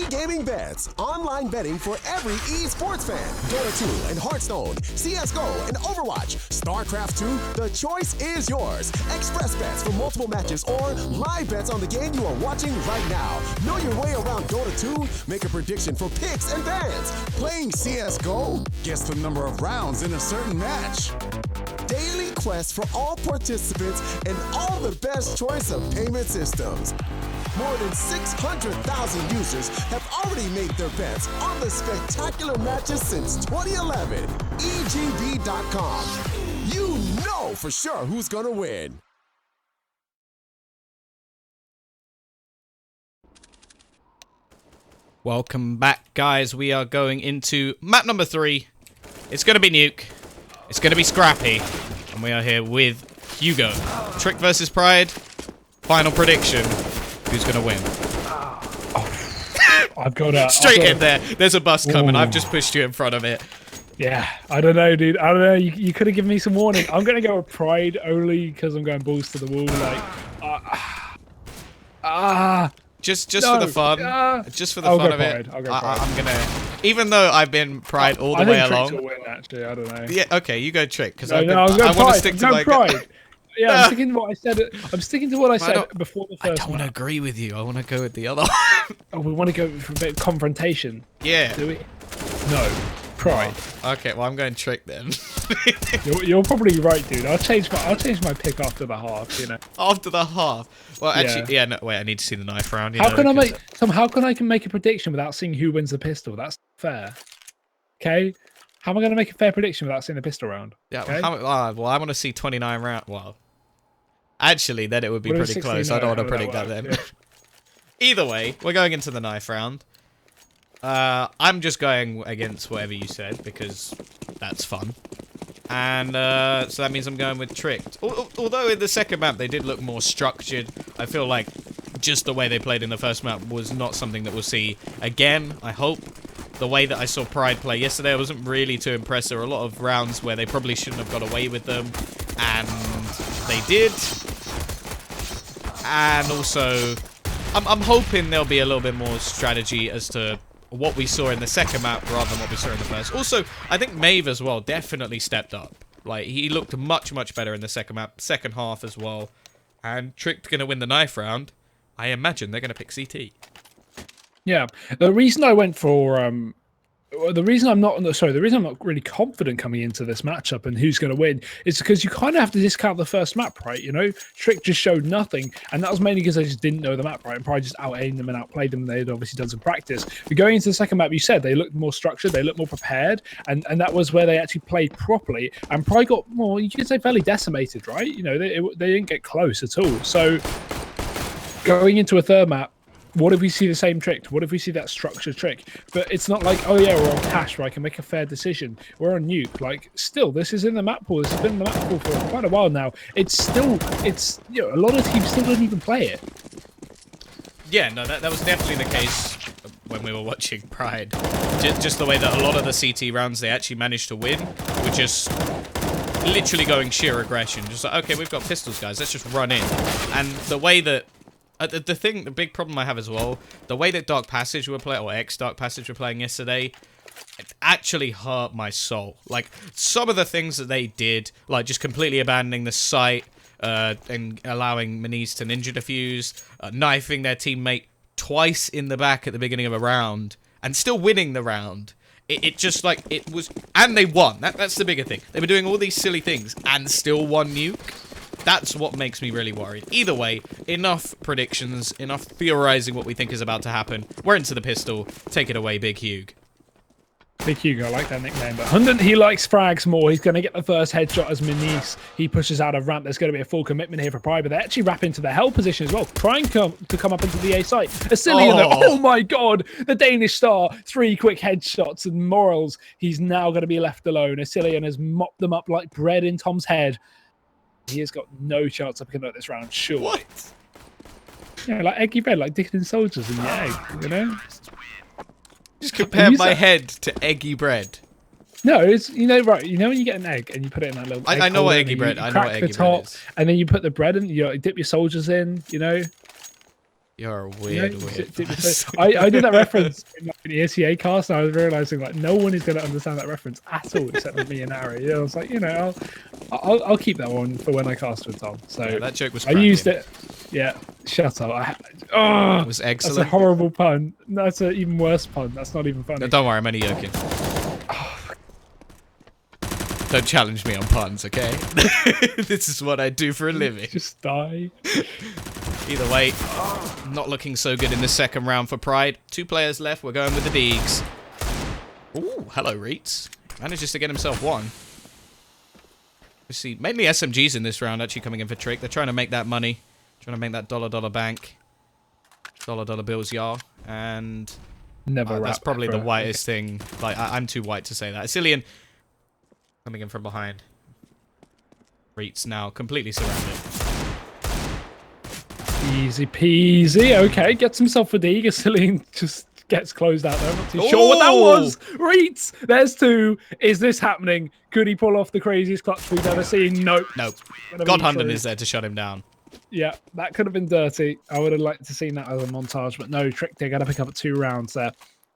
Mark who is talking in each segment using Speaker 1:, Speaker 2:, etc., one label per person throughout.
Speaker 1: E-gaming bets, online betting for every esports fan. Dota 2 and Hearthstone, CSGO and Overwatch, StarCraft 2, the choice is yours. Express bets for multiple matches or live bets on the game you are watching right now. Know your way around Dota 2? Make a prediction for picks and bans. Playing CSGO? Guess the number of rounds in a certain match. Daily quests for all participants and all the best choice of payment systems. More than 600,000 users have already made their bets on the spectacular matches since 2011. EGB.com. You know for sure who's gonna win.
Speaker 2: Welcome back, guys. We are going into map number 3. It's going to be nuke. It's going to be scrappy. And we are here with Hugo. Trick versus Pride. Final prediction. Who's going to win?
Speaker 3: I've got a...
Speaker 2: Straight in there. There's a bus coming. I've just pushed you in front of it.
Speaker 3: Yeah, I don't know, dude. I don't know. You could have given me some warning. I'm going to go with Pride only because I'm going balls to the wall.
Speaker 2: Just for the fun. Just for the fun of it.
Speaker 3: I'll go Pride.
Speaker 2: I'm going to... Even though I've been Pride all the way along...
Speaker 3: I think Trick will win, actually. I don't know.
Speaker 2: Yeah, okay, you go Trick. Because
Speaker 3: I want to stick to my... Pride. Yeah, I'm sticking to what I said. I'm sticking to what I said before the first.
Speaker 2: I don't want to agree with you. I want to go with the other.
Speaker 3: Oh, we want to go for a bit of confrontation.
Speaker 2: Yeah.
Speaker 3: Do we? No. Pride.
Speaker 2: Oh, okay, well I'm going Trick then.
Speaker 3: you're probably right, dude. I'll change my pick after the half. You know.
Speaker 2: After the half. Well, actually, yeah. No, wait. I need to see the knife round.
Speaker 3: How can I make a prediction without seeing who wins the pistol? That's fair. Okay. How am I going to make a fair prediction without seeing the pistol round?
Speaker 2: Yeah.
Speaker 3: Okay?
Speaker 2: Well, I want to see 29 round. Well. Actually, then it would be pretty close. I don't want to predict that then. Yeah. Either way, we're going into the knife round. I'm just going against whatever you said because that's fun. And so that means I'm going with Tricked. Although in the second map they did look more structured, I feel like just the way they played in the first map was not something that we'll see again, I hope. The way that I saw Pride play yesterday, I wasn't really too impressed. There were a lot of rounds where they probably shouldn't have got away with them, and they did. And also, I'm hoping there'll be a little bit more strategy as to what we saw in the second map rather than what we saw in the first. Also, I think Maeve as well definitely stepped up. Like, he looked much, much better in the second map, second half as well. And Tricked going to win the knife round. I imagine they're going to pick CT.
Speaker 3: Yeah, the reason I went for the reason I'm not really confident coming into this matchup and who's going to win is because you kind of have to discount the first map, right? You know, Trick just showed nothing, and that was mainly because they just didn't know the map, right? And probably just out-aimed them and outplayed them. And they had obviously done some practice. But going into the second map, you said they looked more structured, they looked more prepared, and that was where they actually played properly. And probably got more, you could say, fairly decimated, right? You know, they didn't get close at all. So going into a third map, what if we see the same trick? What if we see that structured trick? But it's not like, oh yeah, we're on cash where I can make a fair decision. We're on nuke. Like, still, this is in the map pool. This has been in the map pool for quite a while now. It's you know, a lot of teams still don't even play it.
Speaker 2: Yeah, no, that was definitely the case when we were watching Pride. Just the way that a lot of the CT rounds they actually managed to win were just literally going sheer aggression. Just like, okay, we've got pistols, guys. Let's just run in. And the way that the big problem I have as well, the way that Dark Passage were playing, or Dark Passage were playing yesterday, it actually hurt my soul. Like, some of the things that they did, like just completely abandoning the site, and allowing Maniz to ninja defuse, knifing their teammate twice in the back at the beginning of a round, and still winning the round. It just, like, it was... And they won. That's the bigger thing. They were doing all these silly things, and still won nuke. That's what makes me really worried. Either way, enough predictions, enough theorizing what we think is about to happen. We're into the pistol. Take it away, Big Hugh.
Speaker 3: Big Hugo, I like that nickname. But Hunden, he likes frags more. He's going to get the first headshot as Maniz. He pushes out of ramp. There's going to be a full commitment here for Pride, but they actually wrap into the hell position as well, trying to come up into the A site. Asilian, oh my god, the Danish star. 3 quick headshots, and Morals, he's now going to be left alone. Asilian has mopped them up like bread in Tom's head. He has got no chance of picking up this round, sure.
Speaker 2: What?
Speaker 3: Yeah, like eggy bread, like Dickens soldiers in the egg, you know?
Speaker 2: Just compare my head to eggy bread.
Speaker 3: No, it's, you know, right, you know when you get an egg and you put it in that little egg
Speaker 2: I know what
Speaker 3: holder
Speaker 2: eggy bread,
Speaker 3: you
Speaker 2: I know what
Speaker 3: crack
Speaker 2: eggy
Speaker 3: the top,
Speaker 2: bread is.
Speaker 3: and then you put the bread in, you dip your soldiers in, you know?
Speaker 2: You're a weird person.
Speaker 3: I did that reference in the ESEA cast, and I was realizing like no one is going to understand that reference at all except for me and Ari. I was like, I'll keep that one for when I cast with Tom. So
Speaker 2: yeah, that joke was.
Speaker 3: I used it. Yeah, shut up.
Speaker 2: It was excellent.
Speaker 3: That's a horrible pun. That's an even worse pun. That's not even funny.
Speaker 2: No, don't worry, I'm only joking. Don't challenge me on puns, okay? This is what I do for a living.
Speaker 3: Just die.
Speaker 2: Either way, not looking so good in the second round for Pride. 2 players left. We're going with the Deegs. Ooh, hello, Reitz. Manages to get himself one. We see mainly SMGs in this round actually coming in for Trick. They're trying to make that money. Trying to make that dollar bank. Dollar bills, y'all. And that's probably the whitest thing. Like, I'm too white to say that. Cillian coming in from behind. Reitz now completely surrounded.
Speaker 3: Easy peasy. Okay, gets himself a Deeg. Cillian just gets closed out there. I'm not too sure what that was. Reitz, there's 2. Is this happening? Could he pull off the craziest clutch we've ever seen? Nope.
Speaker 2: Nope. God Hunden is there to shut him down.
Speaker 3: Yeah, that could have been dirty. I would have liked to seen that as a montage, but no, Trick, they're going to pick up 2 rounds there.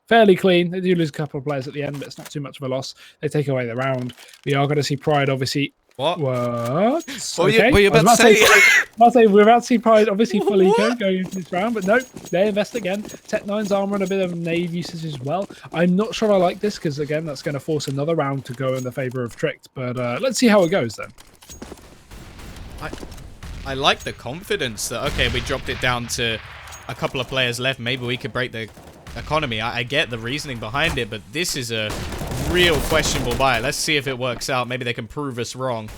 Speaker 3: Fairly clean. They do lose a couple of players at the end, but it's not too much of a loss. They take away the round. We are going to see Pride, obviously.
Speaker 2: What?
Speaker 3: What?
Speaker 2: Okay. Were you about to say?
Speaker 3: We're about to see Pride, obviously, full eco going into this round, but nope, they invest again. Tech 9's armor and a bit of nade usage as well. I'm not sure I like this because, again, that's going to force another round to go in the favor of Tricked, but let's see how it goes then.
Speaker 2: I like the confidence that, okay, we dropped it down to a couple of players left. Maybe we could break the economy. I get the reasoning behind it, but this is a real questionable buy. Let's see if it works out. Maybe they can prove us wrong.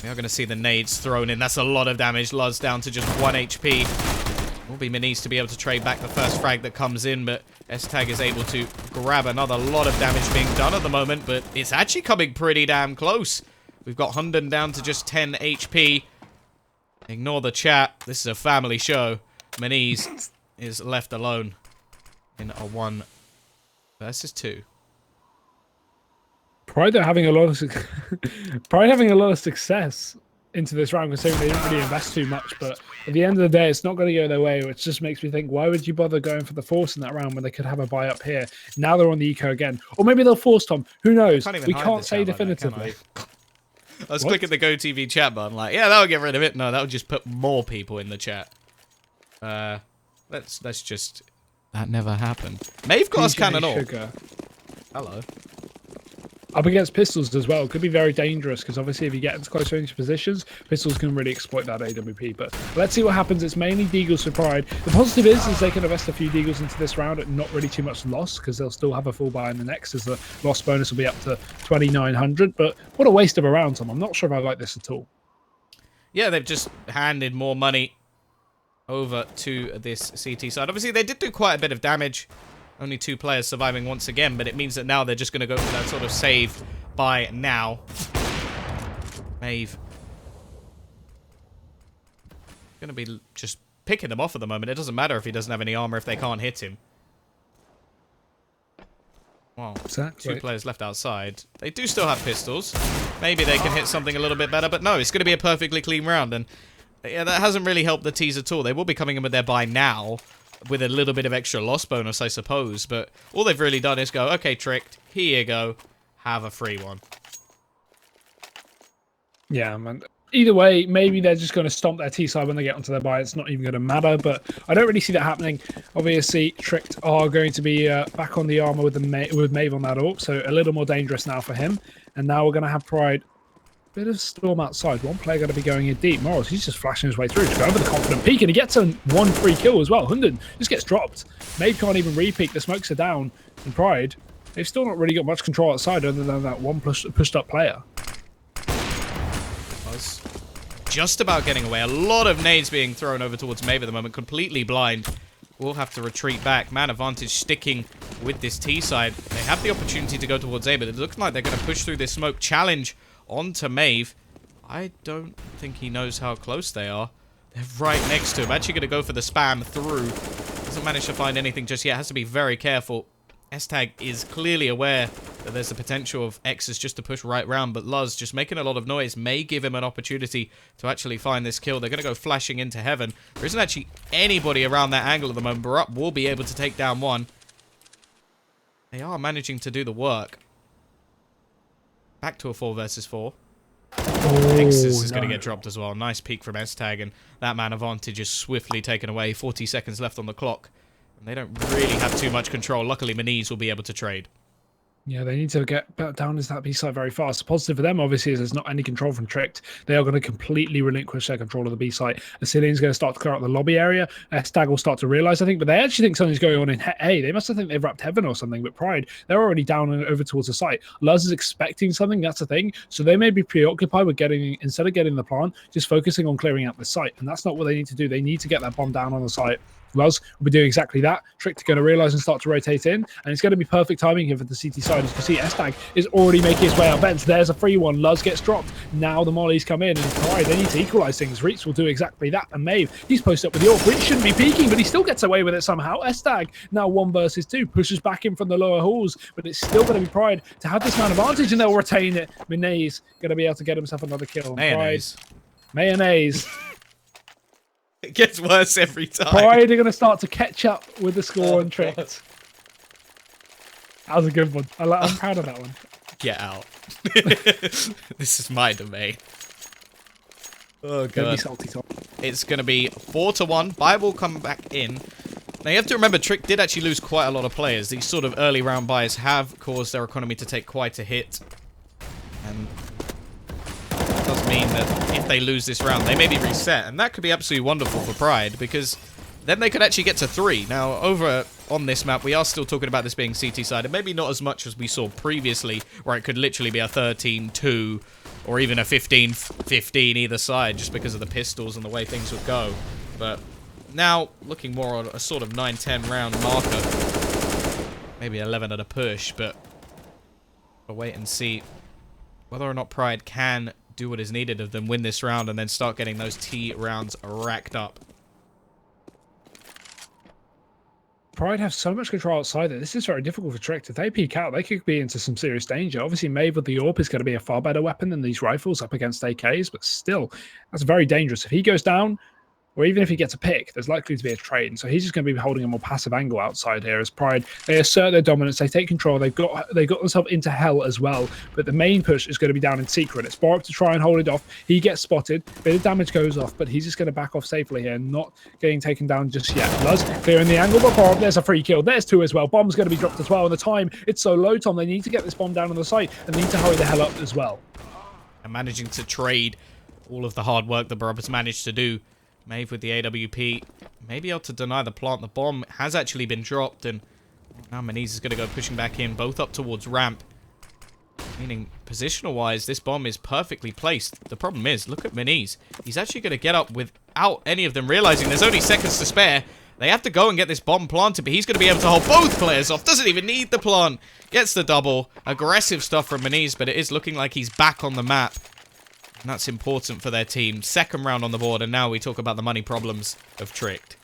Speaker 2: We are going to see the nades thrown in. That's a lot of damage. Luz down to just 1 HP. Will be needs to be able to trade back the first frag that comes in, but S-Tag is able to grab another lot of damage being done at the moment, but it's actually coming pretty damn close. We've got Hunden down to just 10 HP. Ignore the chat. This is a family show. Maniz is left alone in a 1 versus 2.
Speaker 3: Pride are having a lot of success into this round, considering they didn't really invest too much. But at the end of the day, it's not going to go their way, which just makes me think, why would you bother going for the force in that round when they could have a buy up here? Now they're on the eco again, or maybe they'll force Tom. Who knows? We can't say definitively.
Speaker 2: I was clicking the GoTV chat button, like, yeah, that would get rid of it. No, that would just put more people in the chat. Let's just. That never happened. Maeve got us cannon all. Hello.
Speaker 3: Up against pistols as well could be very dangerous because obviously if you get into close range positions, pistols can really exploit that AWP. But let's see what happens. It's mainly Deagles for Pride. The positive is they can invest a few Deagles into this round at not really too much loss because they'll still have a full buy in the next, as the loss bonus will be up to 2,900. But what a waste of a round, Tom. I'm not sure if I like this at all.
Speaker 2: Yeah, they've just handed more money over to this CT side. Obviously, they did do quite a bit of damage. Only 2 players surviving once again, but it means that now they're just going to go for that sort of save by now. Maeve going to be just picking them off at the moment. It doesn't matter if he doesn't have any armor if they can't hit him. Well,
Speaker 3: exactly.
Speaker 2: 2 players left outside. They do still have pistols. Maybe they can hit something a little bit better, but no, it's going to be a perfectly clean round, and yeah, that hasn't really helped the T's at all. They will be coming in with their buy now, with a little bit of extra loss bonus, I suppose. But all they've really done is go, okay, Tricked, here you go. Have a free one.
Speaker 3: Yeah, man. Either way, maybe they're just going to stomp their T side when they get onto their buy. It's not even going to matter, but I don't really see that happening. Obviously, Tricked are going to be back on the armor with Maeve on that AWP, so a little more dangerous now for him. And now we're going to have Pride. Bit of storm outside. One player going to be going in deep. Morals, he's just flashing his way through. Just going for the confident peek, and he gets a 1 free kill as well. Hunden just gets dropped. Maeve can't even re-peek. The smokes are down. And Pride, they've still not really got much control outside other than that one pushed up player.
Speaker 2: Was just about getting away. A lot of nades being thrown over towards Maeve at the moment. Completely blind. We'll have to retreat back. Man advantage sticking with this T side. They have the opportunity to go towards A, but it looks like they're going to push through this smoke challenge onto Maeve. I don't think he knows how close they are. They're right next to him. Actually going to go for the spam through. Doesn't manage to find anything just yet. Has to be very careful. S-Tag is clearly aware that there's the potential of X's just to push right round, but Luz just making a lot of noise may give him an opportunity to actually find this kill. They're going to go flashing into heaven. There isn't actually anybody around that angle at the moment. Barup will be able to take down one. They are managing to do the work. Back to a 4 versus 4. Nexus is going to get dropped as well. Nice peek from S-Tag, and that man advantage is swiftly taken away. 40 seconds left on the clock. And they don't really have too much control. Luckily, Maniz will be able to trade.
Speaker 3: Yeah, they need to get down into that B site very fast. The positive for them, obviously, is there's not any control from Tricked. They are going to completely relinquish their control of the B site. Asilian's going to start to clear out the lobby area. S-Tag will start to realize, I think, but they actually think something's going on in A. They must have think they've wrapped heaven or something, but Pride, they're already down and over towards the site. Luz is expecting something, that's the thing. So they may be preoccupied with getting, instead of getting the plant, just focusing on clearing out the site. And that's not what they need to do. They need to get that bomb down on the site. Luz will be doing exactly that. Tricked going to realize and start to rotate in, and it's going to be perfect timing here for the CT side. As you can see, S-Tag is already making his way out vents. There's a free one. Luz gets dropped. Now the mollies come in, and Pride, they need to equalize things. Reitz will do exactly that, and Maeve, he's posted up with the AWP. Reitz shouldn't be peeking, but he still gets away with it somehow. S-Tag now 1 versus 2, pushes back in from the lower halls, but it's still going to be Pride to have this man advantage, and they'll retain it. Mayonnaise going to be able to get himself another kill.
Speaker 2: Mayonnaise.
Speaker 3: Mayonnaise.
Speaker 2: It gets worse every time.
Speaker 3: Pride are going to start to catch up with the score and Tricked. That was a good one. I'm proud of that one.
Speaker 2: Get out. This is my domain. Oh, God.
Speaker 3: Don't be salty, Tom.
Speaker 2: It's going to be 4-1. Buy will come back in. Now, you have to remember, Trick did actually lose quite a lot of players. These sort of early round buys have caused their economy to take quite a hit. And it does mean that if they lose this round, they may be reset. And that could be absolutely wonderful for Pride, because then they could actually get to 3. Now, over on this map, we are still talking about this being CT-sided. Maybe not as much as we saw previously, where it could literally be a 13-2 or even a 15-15 either side, just because of the pistols and the way things would go. But now, looking more on a sort of 9-10 round marker. Maybe 11 at a push, but we'll wait and see whether or not Pride can do what is needed of them, win this round, and then start getting those T rounds racked up.
Speaker 3: Pride have so much control outside that this is very difficult for Trick. If they peek out, they could be into some serious danger. Obviously, Maeve with the AWP is going to be a far better weapon than these rifles up against AKs, but still, that's very dangerous. If he goes down, or even if he gets a pick, there's likely to be a trade. And so he's just going to be holding a more passive angle outside here as Pride. They assert their dominance. They take control. They got themselves into hell as well. But the main push is going to be down in secret. It's Barup to try and hold it off. He gets spotted. Bit of damage goes off, but he's just going to back off safely here, not getting taken down just yet. Luz clearing the angle, but Barup, there's a free kill. There's 2 as well. Bomb's going to be dropped as well. And the time, it's so low, Tom. They need to get this bomb down on the site and they need to hurry the hell up as well.
Speaker 2: And managing to trade all of the hard work that Barup has managed to do. Maeve with the AWP, maybe able to deny the plant. The bomb has actually been dropped, and now Maniz is going to go pushing back in, both up towards ramp. Meaning, positional-wise, this bomb is perfectly placed. The problem is, look at Maniz. He's actually going to get up without any of them realizing there's only seconds to spare. They have to go and get this bomb planted, but he's going to be able to hold both players off. Doesn't even need the plant. Gets the double. Aggressive stuff from Maniz, but it is looking like he's back on the map. And that's important for their team. Second round on the board, and now we talk about the money problems of Tricked.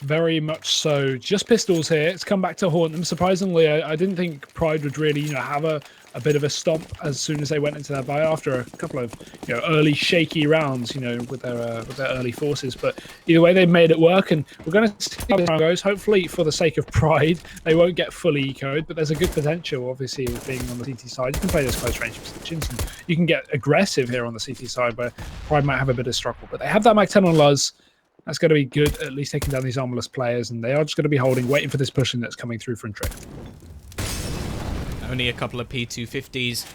Speaker 3: Very much so. Just pistols here. It's come back to haunt them. Surprisingly, I didn't think Pride would really, have a bit of a stomp as soon as they went into that buy after a couple of, early shaky rounds, with their early forces. But either way, they made it work, and we're going to see how this round goes. Hopefully, for the sake of Pride, they won't get fully ecoed, but there's a good potential, obviously, with being on the CT side. You can play those close range positions, and you can get aggressive here on the CT side, where Pride might have a bit of struggle. But they have that Mac 10 on Luz. That's going to be good, at least taking down these armorless players, and they are just going to be holding, waiting for this pushing that's coming through from Trick.
Speaker 2: Only a couple of P250s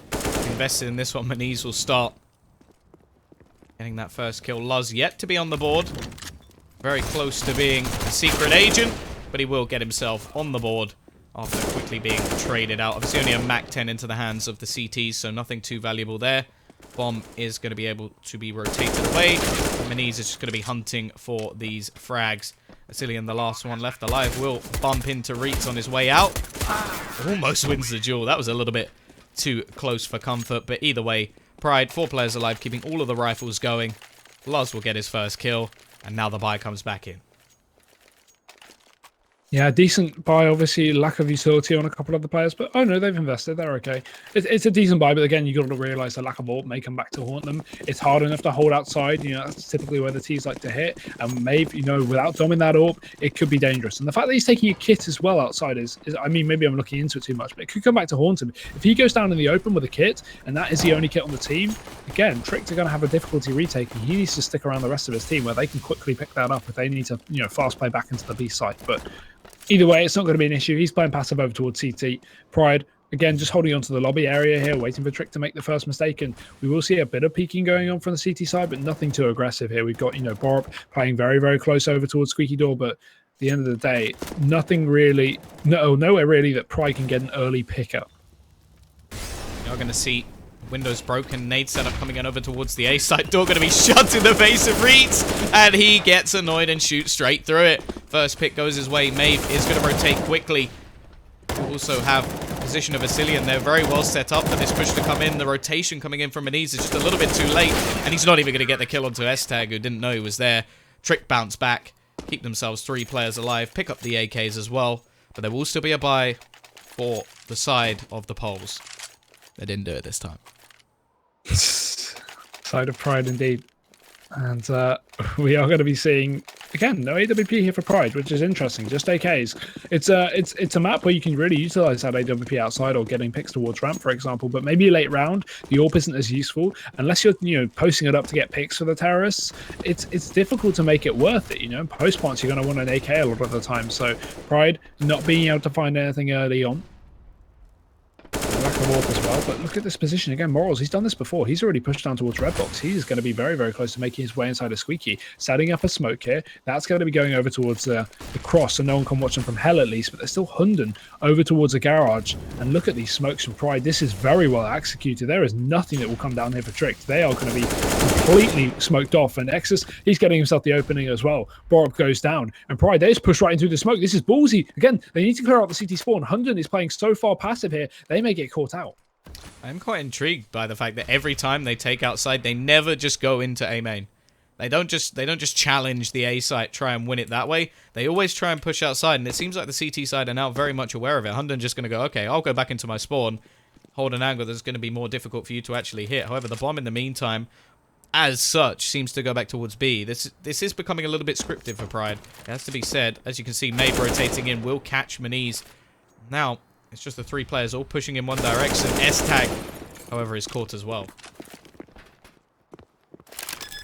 Speaker 2: invested in this one. Maniz will start getting that first kill. Luz yet to be on the board. Very close to being a secret agent, but he will get himself on the board after quickly being traded out. Obviously only a Mac 10 into the hands of the CTs, so nothing too valuable there. Bomb is going to be able to be rotated away. Maniz is just going to be hunting for these frags. Asilian, the last one left alive, will bump into Reitz on his way out. Almost wins the duel. That was a little bit too close for comfort, but either way, Pride, 4 players alive, keeping all of the rifles going. Luz will get his first kill, and now the buy comes back in.
Speaker 3: Yeah, decent buy. Obviously, lack of utility on a couple of the players, but oh no, they've invested. They're okay. It's a decent buy, but again, you got to realize the lack of AWP may come back to haunt them. It's hard enough to hold outside. You know, that's typically where the T's like to hit. And maybe, you know, without doming that AWP, it could be dangerous. And the fact that he's taking a kit as well outside is I mean, maybe I'm looking into it too much, but it could come back to haunt him. If he goes down in the open with a kit, and that is the only kit on the team, again, Tricked are going to have a difficulty retaking. He needs to stick around the rest of his team where they can quickly pick that up if they need to, you know, fast play back into the B side. But either way, it's not going to be an issue. He's playing passive over towards CT. Pride, again, just holding on to the lobby area here, waiting for Trick to make the first mistake. And we will see a bit of peeking going on from the CT side, but nothing too aggressive here. We've got, you know, Borup playing very, very close over towards Squeaky Door, but at the end of the day, nothing really, nowhere really that Pride can get an early pickup.
Speaker 2: You're going to see windows broken, nade setup coming in over towards the A side. Door going to be shut in the face of Reeds, and he gets annoyed and shoots straight through it. First pick goes his way. Maeve is going to rotate quickly. Also have position of Vasilian. They're very well set up for this push to come in. The rotation coming in from Maniz is just a little bit too late, and he's not even going to get the kill onto S-Tag, who didn't know he was there. Trick bounce back, keep themselves 3 players alive, pick up the AKs as well, but there will still be a buy for the side of the poles. They didn't do it this time.
Speaker 3: Side of Pride indeed. And we are going to be seeing, again, no AWP here for Pride, which is interesting. Just AKs. It's a map where you can really utilize that AWP outside or getting picks towards ramp, for example. But maybe late round, the AWP isn't as useful unless you're, you know, posting it up to get picks for the terrorists. It's difficult to make it worth it. You know, post points you're going to want an AK a lot of the time. So Pride not being able to find anything early on. Lack of AWP as well, but look at this position again. Morals, he's done this before. He's already pushed down towards red box. He's going to be very, very close to making his way inside a Squeaky, setting up a smoke here. That's going to be going over towards the cross, so no one can watch them from hell at least, but they're still Hunden over towards the garage. And look at these smokes from Pride. This is very well executed. There is nothing that will come down here for Trick. They are going to be completely smoked off, and Exus, he's getting himself the opening as well. Borup goes down, and Pride, they just push right into the smoke. This is ballsy. Again, they need to clear out the CT spawn. Hunden is playing so far passive here, they may get caught out.
Speaker 2: I'm quite intrigued by the fact that every time they take outside, they never just go into A main. They don't just challenge the A site, try and win it that way. They always try and push outside, and it seems like the CT side are now very much aware of it. Hunden just going to go, okay, I'll go back into my spawn, hold an angle that's going to be more difficult for you to actually hit. However, the bomb in the meantime, as such, seems to go back towards B. This is becoming a little bit scripted for Pride. It has to be said. As you can see, Maeve rotating in will catch Maniz. Now, it's just the 3 players all pushing in one direction. S-Tag, however, is caught as well.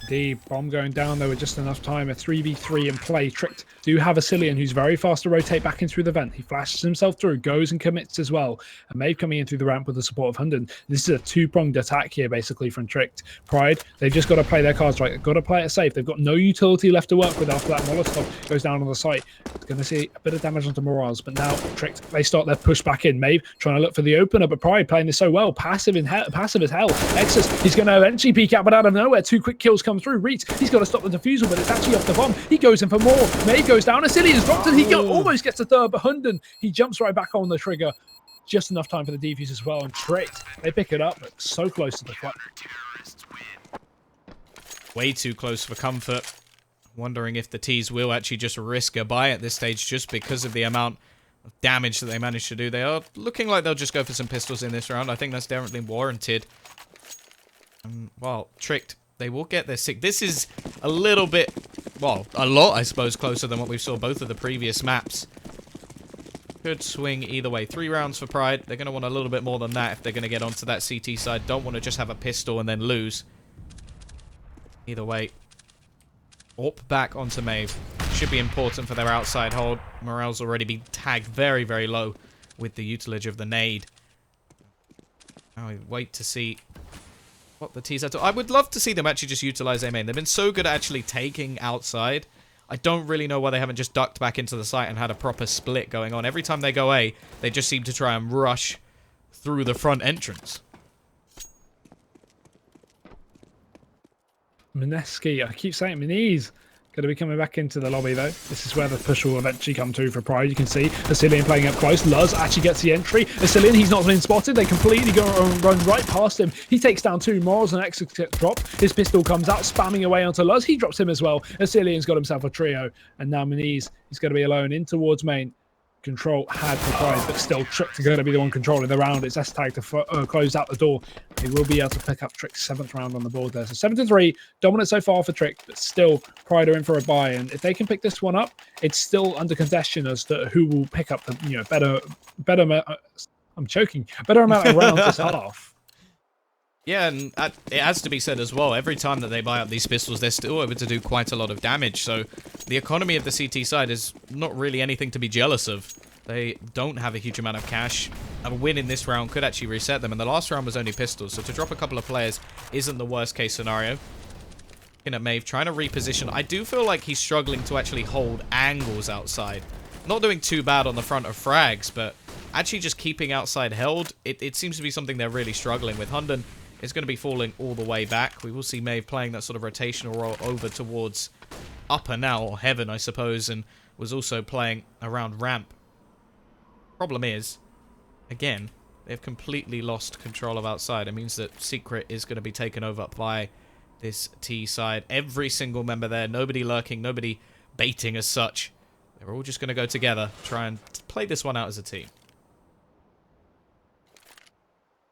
Speaker 3: The bomb going down there with just enough time. A 3v3 in play. Tricked do have a Cillian who's very fast to rotate back in through the vent. He flashes himself through, goes and commits as well. And Maeve coming in through the ramp with the support of Hunden. This is a 2-pronged attack here, basically, from Tricked. Pride, they've just got to play their cards right. They've got to play it safe. They've got no utility left to work with after that Molotov goes down on the site. It's going to see a bit of damage onto Morales, but now Tricked, they start their push back in. Maeve trying to look for the opener, but Pride playing this so well. Passive as hell. Exus, he's going to eventually peek out, but out of nowhere, 2 quick kills come through. Reeds, he's got to stop the defusal, but it's actually off the bomb. He goes in for more. Maeve goes down. Cillian's dropped it. He almost gets a third, but Hunden, he jumps right back on the trigger. Just enough time for the defuse as well. And Tricked, they pick it up, but so close to the front.
Speaker 2: Way too close for comfort. Wondering if the T's will actually just risk a buy at this stage just because of the amount of damage that they managed to do. They are looking like they'll just go for some pistols in this round. I think that's definitely warranted. Well, Tricked, they will get their sick. This is a little bit, well, a lot, I suppose, closer than what we saw both of the previous maps. Could swing either way. 3 rounds for Pride. They're going to want a little bit more than that if they're going to get onto that CT side. Don't want to just have a pistol and then lose. Either way. AWP back onto Maeve. Should be important for their outside hold. Morale's already been tagged very, very low with the utilage of the nade. Now we wait to see what the T's are to. I would love to see them actually just utilize A main. They've been so good at actually taking outside. I don't really know why they haven't just ducked back into the site and had a proper split going on. Every time they go A, they just seem to try and rush through the front entrance.
Speaker 3: Mineski, I keep saying Maniz, Going to be coming back into the lobby, though. This is where the push will eventually come to for Pride. You can see Asilian playing up close. Luz actually gets the entry. Asilian, he's not been spotted. They completely run right past him. He takes down 2 more as an exit drop. His pistol comes out, spamming away onto Luz. He drops him as well. Asilian's got himself a trio. And now Maniz is going to be alone in towards main. Control had for Pride, but still Trick's going to be the one controlling the round. It's S-Tag to close out the door. They will be able to pick up Trick's 7th round on the board there. So 7-3, dominant so far for Trick, but still Pride are in for a bye. And if they can pick this one up, it's still under contention as to who will pick up the better. I'm choking. Better amount of rounds this half.
Speaker 2: Yeah, and it has to be said as well, every time that they buy up these pistols, they're still able to do quite a lot of damage, so the economy of the CT side is not really anything to be jealous of. They don't have a huge amount of cash. A win in this round could actually reset them, and the last round was only pistols, so to drop a couple of players isn't the worst case scenario. Looking at Maeve, trying to reposition. I do feel like he's struggling to actually hold angles outside. Not doing too bad on the front of frags, but actually just keeping outside held, it seems to be something they're really struggling with. Hunden is going to be falling all the way back. We will see Maeve playing that sort of rotational role over towards upper now, or heaven, I suppose, and was also playing around ramp. Problem is, again, they've completely lost control of outside. It means that Secret is going to be taken over by this T side. Every single member there, nobody lurking, nobody baiting as such. They're all just going to go together, try and play this one out as a team.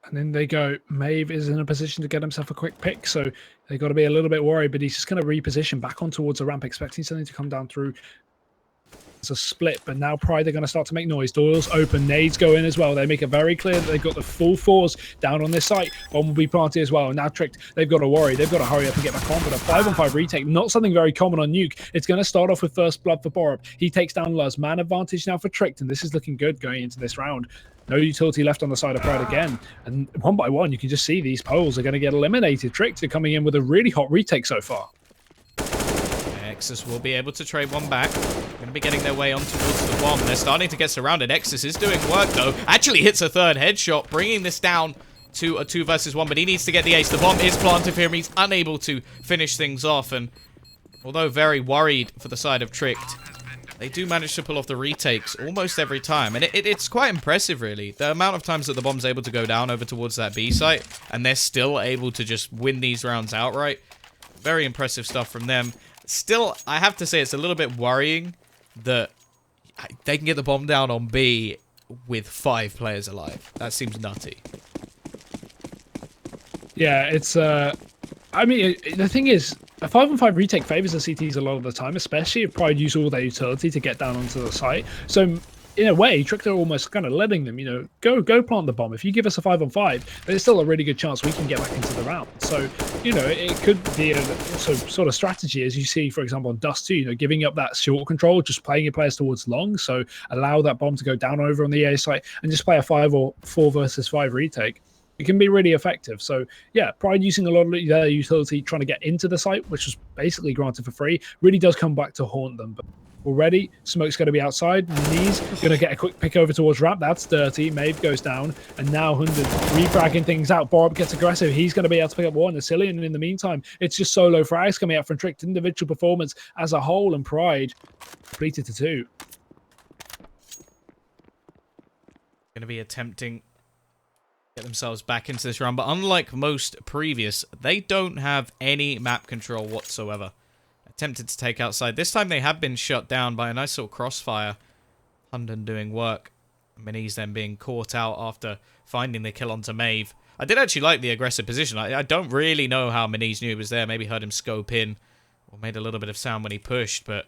Speaker 3: And then they go. Maeve is in a position to get himself a quick pick, so they got to be a little bit worried, but he's just going to reposition back on towards the ramp, expecting something to come down through. It's a split, but now Pride are going to start to make noise. Doyle's open, nades go in as well. They make it very clear that they've got the full 4s down on this site. Bomb will be planted as well. And now Tricked, they've got to worry. They've got to hurry up and get back on. But a 5-on-5 retake, not something very common on Nuke. It's going to start off with first blood for Borup. He takes down Luz. Man advantage now for Tricked, and this is looking good going into this round. No utility left on the side of Pride again. And one by one, you can just see these poles are going to get eliminated. Tricked are coming in with a really hot retake so far.
Speaker 2: Exus will be able to trade one back. Going to be getting their way on towards the bomb. They're starting to get surrounded. Exus is doing work, though. Actually hits a 3rd headshot, bringing this down to a 2 versus 1, but he needs to get the ace. The bomb is planted for him. He's unable to finish things off, and although very worried for the side of Tricked, they do manage to pull off the retakes almost every time, and it's quite impressive, really. The amount of times that the bomb's able to go down over towards that B site, and they're still able to just win these rounds outright. Very impressive stuff from them. Still, I have to say it's a little bit worrying that they can get the bomb down on B with 5 players alive. That seems nutty. Yeah, it's... I mean, the thing is, a 5-on-5 retake favors the CTs a lot of the time, especially if Pride use all their utility to get down onto the site. So, in a way, Tricked are almost kind of letting them, go plant the bomb. If you give us a 5-on-5, there's still a really good chance we can get back into the round. So, it could be a sort of strategy, as you see, for example, on Dust 2, giving up that short control, just playing your players towards long, so allow that bomb to go down over on the A site, and just play a 5 or 4 versus 5 retake. It can be really effective. So, yeah, Pride using a lot of their utility, trying to get into the site, which was basically granted for free, really does come back to haunt them. But already, Smoke's going to be outside. Knees going to get a quick pick over towards Ramp. That's dirty. Maeve goes down. And now Hunden refragging things out. Borup gets aggressive. He's going to be able to pick up one. Asilian, and in the meantime, it's just solo frags coming out from Tricked. Individual performance as a whole, and Pride completed to 2. Going to be attempting get themselves back into this round, but unlike most previous, they don't have any map control whatsoever. Attempted to take outside. This time they have been shut down by a nice little crossfire. Hunden doing work. Minis then being caught out after finding the kill onto Maeve. I did actually like the aggressive position. I don't really know how Minis knew he was there. Maybe heard him scope in or made a little bit of sound when he pushed, but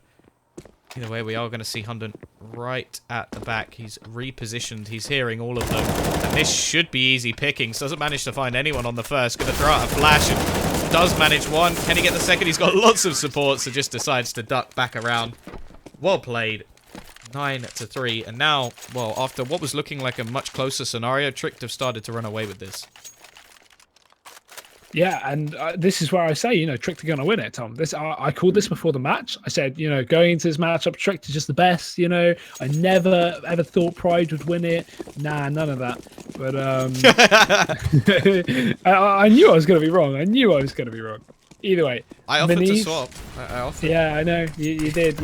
Speaker 2: either way, we are going to see Hunden right at the back. He's repositioned. He's hearing all of them. And this should be easy pickings. Doesn't manage to find anyone on the first. Going to throw out a flash and does manage one. Can he get the second? He's got lots of support, so just decides to duck back around. Well played. 9-3. And now, well, after what was looking like a much closer scenario, Tricked have started to run away with this.
Speaker 3: Yeah, and this is where I say, Tricked are going to win it, Tom. I called this before the match. I said, going into this matchup, Tricked is just the best, I never, ever thought Pride would win it. Nah, none of that. But I knew I was going to be wrong. Either way,
Speaker 2: I offered to
Speaker 3: Minis,
Speaker 2: swap. I offered.
Speaker 3: yeah, I know you did.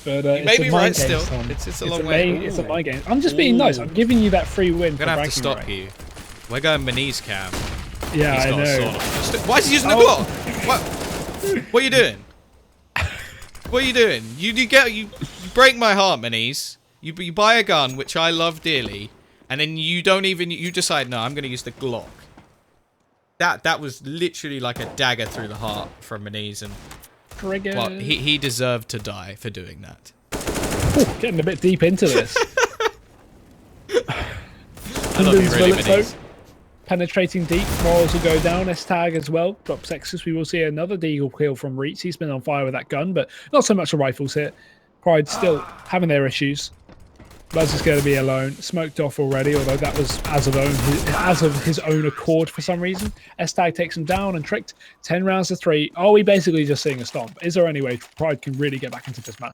Speaker 3: But
Speaker 2: You may
Speaker 3: it's
Speaker 2: be
Speaker 3: a
Speaker 2: right
Speaker 3: mind game,
Speaker 2: still.
Speaker 3: Tom.
Speaker 2: It's a long way.
Speaker 3: It's a mind game. I'm just being nice. I'm giving you that free win.
Speaker 2: I'm gonna have to stop you. We're going Minis cam.
Speaker 3: Yeah,
Speaker 2: He's
Speaker 3: I
Speaker 2: got a
Speaker 3: know.
Speaker 2: sword. Why is he using the Glock? What are you doing? What are you doing? You break my heart, Minis. You buy a gun, which I love dearly, and then you decide, no, I'm gonna use the Glock. That was literally like a dagger through the heart from Minis, and well, he deserved to die for doing that.
Speaker 3: Ooh, getting a bit deep into this.
Speaker 2: I love you really, Minis.
Speaker 3: Penetrating deep, Morals will go down. S-Tag as well. Drops Exus. We will see another deagle kill from Reitz. He's been on fire with that gun, but not so much a rifles hit. Pride still having their issues. Buzz is going to be alone. Smoked off already, although that was as of his own accord for some reason. S-Tag takes him down and tricked. 10 rounds to 3. Are we basically just seeing a stomp? Is there any way Pride can really get back into this match?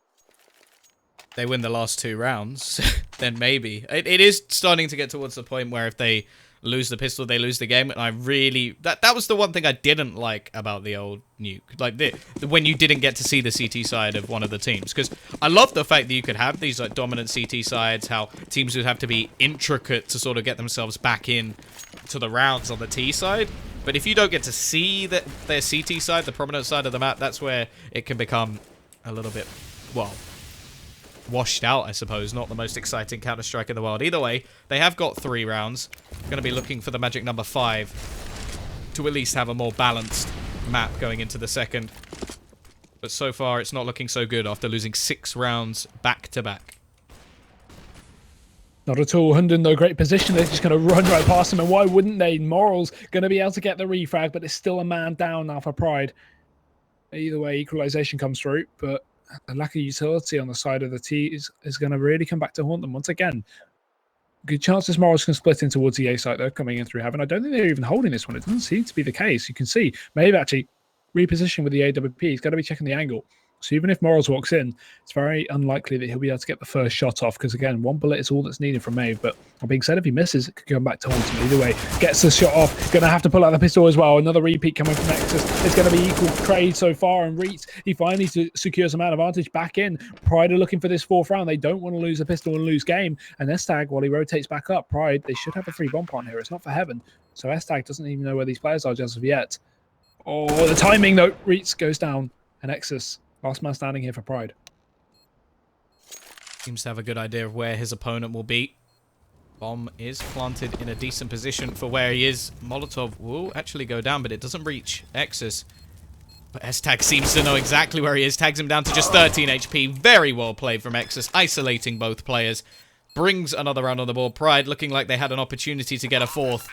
Speaker 2: They win the last 2 rounds, then maybe. It is starting to get towards the point where if they lose the pistol, they lose the game. And I really... That was the one thing I didn't like about the old nuke. Like, when you didn't get to see the CT side of one of the teams. Because I love the fact that you could have these like dominant CT sides, how teams would have to be intricate to sort of get themselves back in to the rounds on the T side. But if you don't get to see their CT side, the prominent side of the map, that's where it can become a little bit, well, washed out, I suppose. Not the most exciting Counter-Strike in the world. Either way, they have got 3 rounds. Going to be looking for the magic number 5 to at least have a more balanced map going into the second. But so far, it's not looking so good after losing 6 rounds back-to-back.
Speaker 3: Not at all. Hunden, though, great position. They're just going to run right past him, and why wouldn't they? Morals going to be able to get the refrag, but it's still a man down now for Pride. Either way, equalization comes through, but the lack of utility on the side of the T is going to really come back to haunt them once again. Good chances Morals can split in towards the A site, though, coming in through Heaven. I don't think they're even holding this one. It doesn't seem to be the case. You can see, maybe actually reposition with the AWP. He's got to be checking the angle. So even if Morals walks in, it's very unlikely that he'll be able to get the first shot off because, again, 1 bullet is all that's needed from Maeve. But that being said, if he misses, it could come back to haunt him. Either way, gets the shot off. Going to have to pull out the pistol as well. Another repeat coming from Nexus. It's going to be equal trade so far. And Reitz, he finally secures some advantage back in. Pride are looking for this 4th round. They don't want to lose the pistol and lose game. And S-Tag, while he rotates back up, Pride, they should have a free bomb on here. It's not for Heaven. So S-Tag doesn't even know where these players are just of yet. Oh, the timing, though. Reitz goes down. And Nexus, last man standing here for Pride.
Speaker 2: Seems to have a good idea of where his opponent will be. Bomb is planted in a decent position for where he is. Molotov will actually go down, but it doesn't reach Exus. But S-Tag seems to know exactly where he is. Tags him down to just 13 HP. Very well played from Exus, isolating both players. Brings another round on the board. Pride looking like they had an opportunity to get a 4th.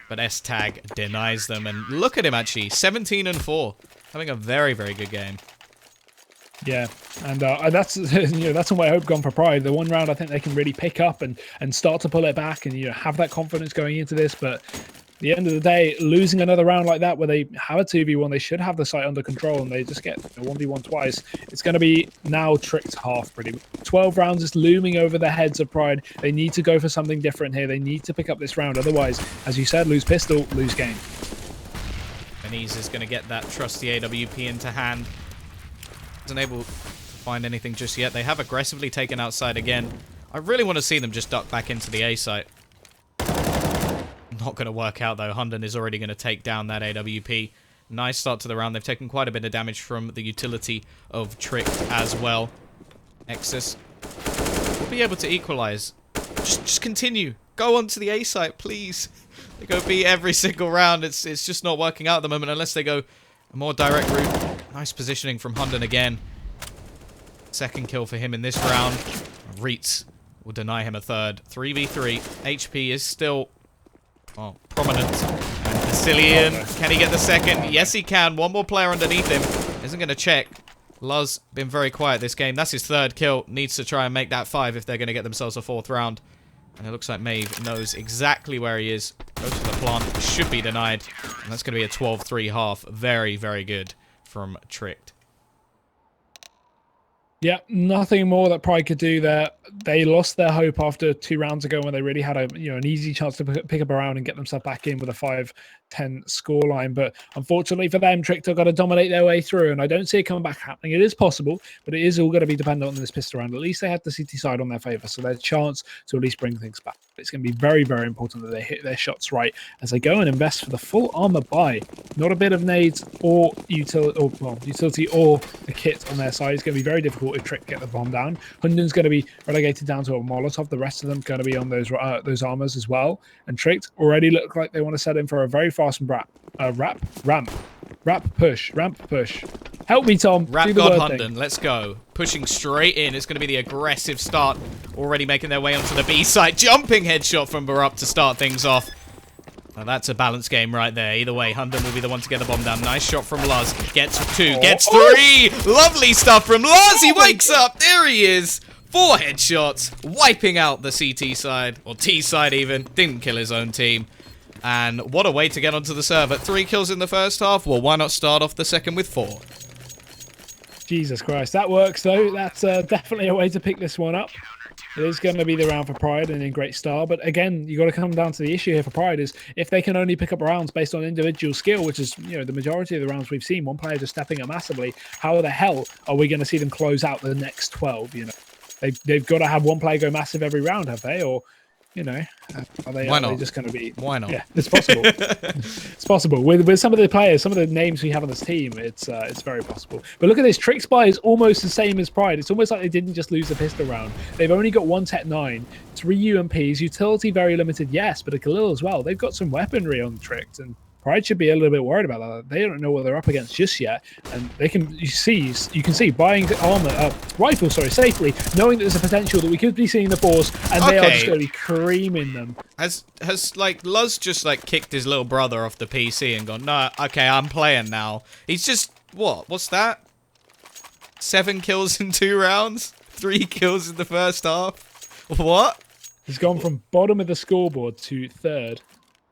Speaker 2: But S-Tag denies them. And look at him, actually. 17-4. Having a very, very good game.
Speaker 3: Yeah, and that's that's on my hope gone for Pride. The 1 round I think they can really pick up and start to pull it back and have that confidence going into this. But at the end of the day, losing another round like that where they have a 2v1, they should have the site under control and they just get a 1v1 twice. It's going to be now tricked half pretty. 12 rounds is looming over the heads of Pride. They need to go for something different here. They need to pick up this round. Otherwise, as you said, lose pistol, lose game.
Speaker 2: Beniz is going to get that trusty AWP into hand. Isn't able to find anything just yet. They have aggressively taken outside again. I really want to see them just duck back into the A site. Not going to work out, though. Hunden is already going to take down that AWP. Nice start to the round. They've taken quite a bit of damage from the utility of Trick as well. Exus will be able to equalize. Just continue. Go on to the A site, please. They go B every single round. It's just not working out at the moment unless they go a more direct route. Nice positioning from Hunden again. 2nd kill for him in this round. Reitz will deny him a 3rd. 3v3. HP is still prominent. And Basilian, can he get the 2nd? Yes, he can. 1 more player underneath him. Isn't going to check. Luz been very quiet this game. That's his 3rd kill. Needs to try and make that 5 if they're going to get themselves a 4th round. And it looks like Maeve knows exactly where he is. Goes to the plant. Should be denied. And that's going to be a 12-3 half. Very, very good from Tricked.
Speaker 3: Yeah, nothing more that Pride could do there. They lost their hope after 2 rounds ago when they really had an easy chance to pick up a round and get themselves back in with a 5 10 scoreline. But unfortunately for them, Tricked have got to dominate their way through, and I don't see it coming back happening. It is possible, but it is all going to be dependent on this pistol round. At least they had the CT side on their favor, so there's a chance to at least bring things back. It's going to be very, very important that they hit their shots right as they go and invest for the full armor buy. Not a bit of nades or utility or the kit on their side. It's going to be very difficult if Trick get the bomb down. Hunden's going to be relegated down to a Molotov. The rest of them going to be on those armors as well. And Tricked already look like they want to set in for a very fast and ramp push. Help me, Tom.
Speaker 2: Rap God Hunden, let's go. Pushing straight in. It's going to be the aggressive start. Already making their way onto the B side. Jumping headshot from Barup to start things off. Now that's a balanced game right there. Either way, Hunden will be the one to get the bomb down. Nice shot from Luz. Gets 2, gets 3. Lovely stuff from Luz. He wakes up. There he is. 4 headshots. Wiping out the CT side. Or T side even. Didn't kill his own team. And what a way to get onto the server. 3 kills in the first half. Well, why not start off the second with 4?
Speaker 3: Jesus Christ, that works though. That's definitely a way to pick this one up. It is going to be the round for Pride and in Great Star, but again, you got to come down to the issue here for Pride is if they can only pick up rounds based on individual skill, which is the majority of the rounds we've seen, one player just stepping up massively. How the hell are we going to see them close out the next 12? They've got to have one player go massive every round, have they? Or are they just going to be?
Speaker 2: Why not?
Speaker 3: Yeah, it's possible. It's possible with some of the players, some of the names we have on this team. It's very possible. But look at this, Trick Spy is almost the same as Pride. It's almost like they didn't just lose the pistol round. They've only got 1 Tech 9, 3 UMPs, utility very limited, yes, but a Galil as well. They've got some weaponry on Tricked, and Pride should be a little bit worried about that. They don't know what they're up against just yet, and you can see buying rifles safely, knowing that there's a potential that we could be seeing the force, and they are just going to be creaming them.
Speaker 2: Has Luz just kicked his little brother off the PC and gone, no, okay, I'm playing now. He's just what's that? 7 kills in 2 rounds, 3 kills in the first half. What?
Speaker 3: He's gone from bottom of the scoreboard to 3rd.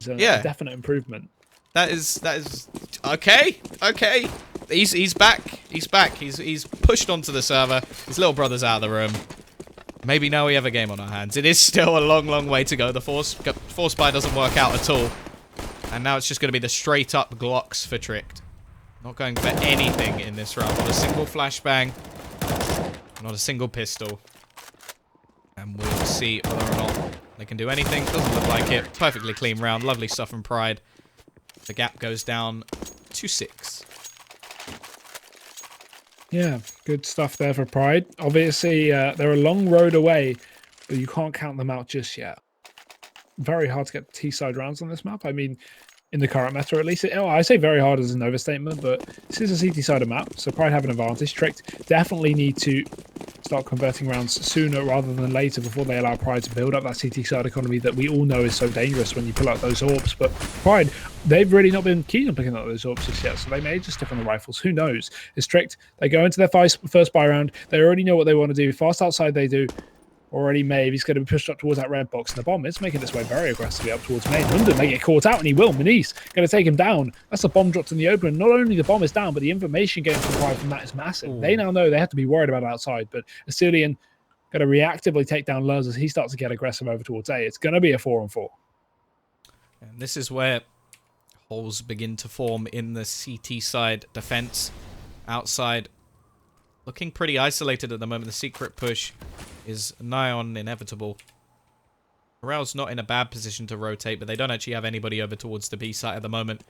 Speaker 3: It's a definite improvement.
Speaker 2: That is okay. He's back. He's pushed onto the server. His little brother's out of the room. Maybe now we have a game on our hands. It is still a long way to go. The force buy doesn't work out at all. And now it's just going to be the straight up Glocks for Tricked. Not going for anything in this round. Not a single flashbang. Not a single pistol. And we'll see whether or not they can do anything. Doesn't look like it. Perfectly clean round. Lovely stuff from Pride. The gap goes down to 6. Yeah,
Speaker 3: good stuff there for Pride. Obviously, they're a long road away, but you can't count them out just yet. Very hard to get T-side rounds on this map. I mean, in the current meta at least. I say very hard as an overstatement, but this is a CT-sided map, so Pride have an advantage. Tricked definitely need to start converting rounds sooner rather than later before they allow Pride to build up that CT side economy that we all know is so dangerous when you pull out those orbs. But Pride, they've really not been keen on picking up those orbs just yet, so they may just stick on the rifles. Who knows? It's Tricked. They go into their first buy round. They already know what they want to do. Fast outside they do. Already Maeve, he's going to be pushed up towards that red box, and the bomb is making its way very aggressively up towards Maeve. London may get caught out, and he will. Manice going to take him down. That's a bomb dropped in the open. Not only the bomb is down, but the information gained from Pride from that is massive. Ooh. They now know they have to be worried about outside, but Asilian going to reactively take down Luz as he starts to get aggressive over towards A. It's going to be a 4-on-4.
Speaker 2: And this is where holes begin to form in the CT side defense. Outside, looking pretty isolated at the moment. The secret push is nigh on inevitable. Morale's not in a bad position to rotate, but they don't actually have anybody over towards the B site at the moment.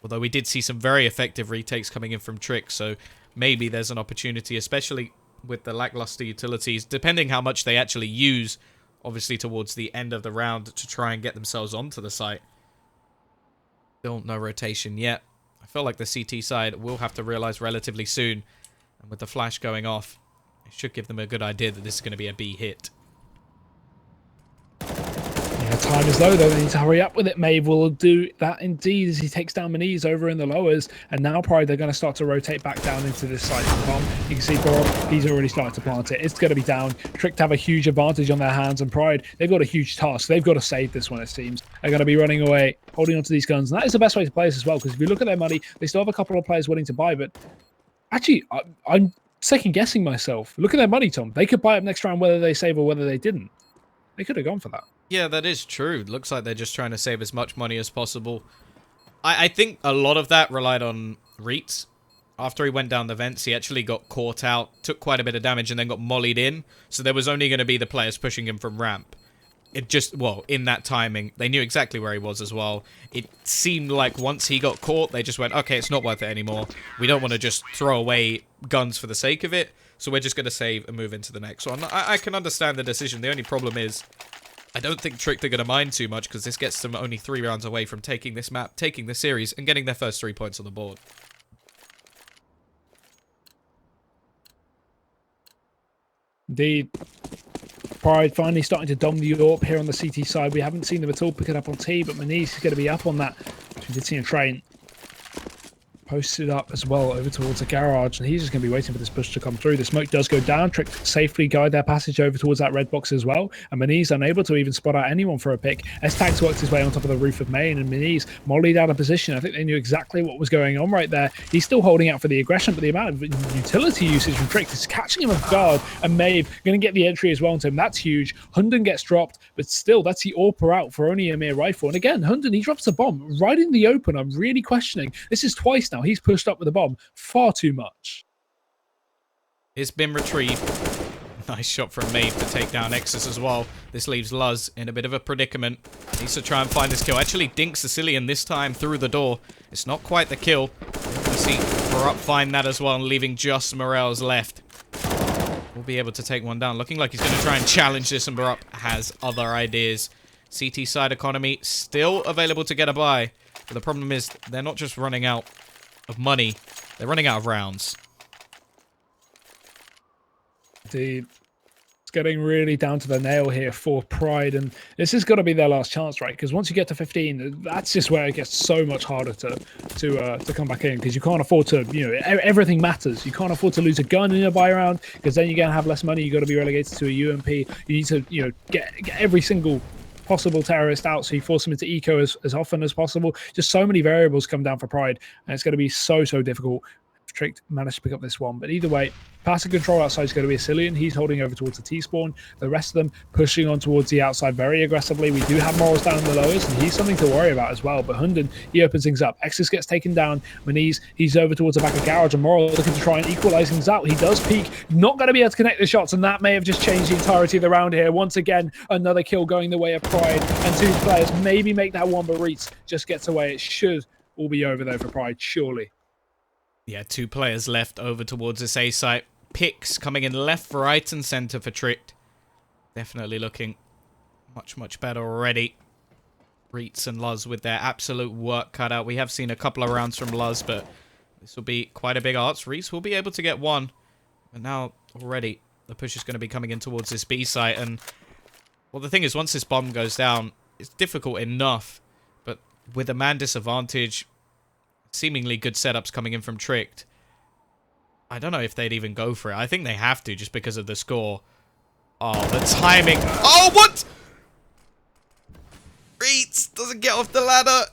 Speaker 2: Although we did see some very effective retakes coming in from Trick, so maybe there's an opportunity, especially with the lackluster utilities, depending how much they actually use, obviously towards the end of the round, to try and get themselves onto the site. Still no rotation yet. I feel like the CT side will have to realize relatively soon, and with the flash going off, it should give them a good idea that this is going to be a B hit.
Speaker 3: Yeah, time is low though. They need to hurry up with it. Maeve will do that indeed as he takes down Maniz over in the lowers, and now Pride they're going to start to rotate back down into this site of the bomb. You can see Bob, he's already started to plant it. It's going to be down. Trick to have a huge advantage on their hands, and Pride, they've got a huge task. They've got to save this one, it seems. They're going to be running away, holding onto these guns, and that is the best way to play this as well, because if you look at their money, they still have a couple of players willing to buy, but actually, I'm second guessing myself. Look at their money, Tom. They could buy up next round whether they save or whether they didn't. They could have gone for that.
Speaker 2: Yeah, that is true. Looks like they're just trying to save as much money as possible. I think a lot of that relied on Reitz. After he went down the vents, he actually got caught out, took quite a bit of damage, and then got mollied in. So there was only going to be the players pushing him from ramp. It just, well, in that timing, they knew exactly where he was as well. It seemed like once he got caught, they just went, okay, it's not worth it anymore. We don't want to just throw away guns for the sake of it. So we're just going to save and move into the next one. I can understand the decision. The only problem is, I don't think Tricked are going to mind too much, because this gets them only 3 rounds away from taking this map, taking the series, and getting their first 3 points on the board.
Speaker 3: Indeed. Pride finally starting to dom the Europe here on the CT side. We haven't seen them at all pick it up on T, but Maniz is going to be up on that. We did see a train posted up as well over towards the garage, and he's just going to be waiting for this push to come through. The smoke does go down. Trick safely guide their passage over towards that red box as well, and Maniz unable to even spot out anyone for a pick. S-Tags worked his way on top of the roof of main, and Maniz mollied out of position. I think they knew exactly what was going on right there. He's still holding out for the aggression, but the amount of utility usage from Trick is catching him off guard, and Maeve going to get the entry as well into him. That's huge. Hunden gets dropped, but still, that's the AWPer out for only a mere rifle. And again, Hunden, he drops a bomb right in the open. I'm really questioning. This is twice now. He's pushed up with a bomb far too much.
Speaker 2: It's been retrieved. Nice shot from Maeve to take down Exus as well. This leaves Luz in a bit of a predicament. Needs to try and find this kill. Actually dinks Sicilian this time through the door. It's not quite the kill. Let's see Barup find that as well, and leaving just Morels left. We'll be able to take one down. Looking like he's going to try and challenge this, and Barup has other ideas. CT side economy still available to get a buy. But the problem is they're not just running out of money, they're running out of rounds.
Speaker 3: Indeed. It's getting really down to the nail here for Pride, and this has got to be their last chance, right? Because once you get to 15, that's just where it gets so much harder to come back in, because you can't afford to, you know, everything matters. You can't afford to lose a gun in a buy round, because then you're going to have less money. You've got to be relegated to a UMP. You need to, you know, get every single possible terrorist out, so you force them into eco as often as possible. Just so many variables come down for Pride, and it's going to be so difficult. Trick managed to pick up this one, but either way, passing control outside is going to be a Cillian. He's holding over towards the T-spawn. The rest of them pushing on towards the outside very aggressively. We do have Morals down in the lowest, and he's something to worry about as well. But Hunden, he opens things up. Exus gets taken down. Maniz, he's over towards the back of garage, and Moral looking to try and equalize things out. He does peek, not going to be able to connect the shots, and that may have just changed the entirety of the round here. Once again, another kill going the way of Pride, and 2 players maybe make that one, but Reitz just gets away. It should all be over though for Pride, surely.
Speaker 2: Yeah, 2 players left over towards this A site. Picks coming in left, right, and center for Tricked. Definitely looking much better already. Reitz and Luz with their absolute work cut out. We have seen a couple of rounds from Luz, but this will be quite a big arts. Reitz will be able to get one. But now, already, the push is going to be coming in towards this B site. And, well, the thing is, once this bomb goes down, it's difficult enough. But with a man disadvantage, seemingly good setups coming in from Tricked, I don't know if they'd even go for it. I think they have to, just because of the score. Oh, the timing. Oh, what? Reitz doesn't get off the ladder.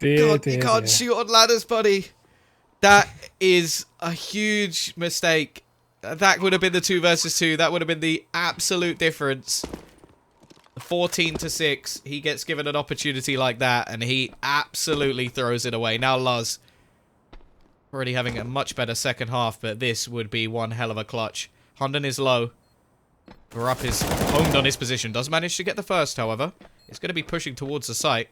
Speaker 2: You can't shoot on ladders, buddy. That is a huge mistake. That would have been the 2 versus 2. That would have been the absolute difference. 14-6. He gets given an opportunity like that, and he absolutely throws it away. Now Luz already having a much better second half, but this would be one hell of a clutch. Hunden is low. Barup is honed on his position. Does manage to get the first, however. It's going to be pushing towards the site.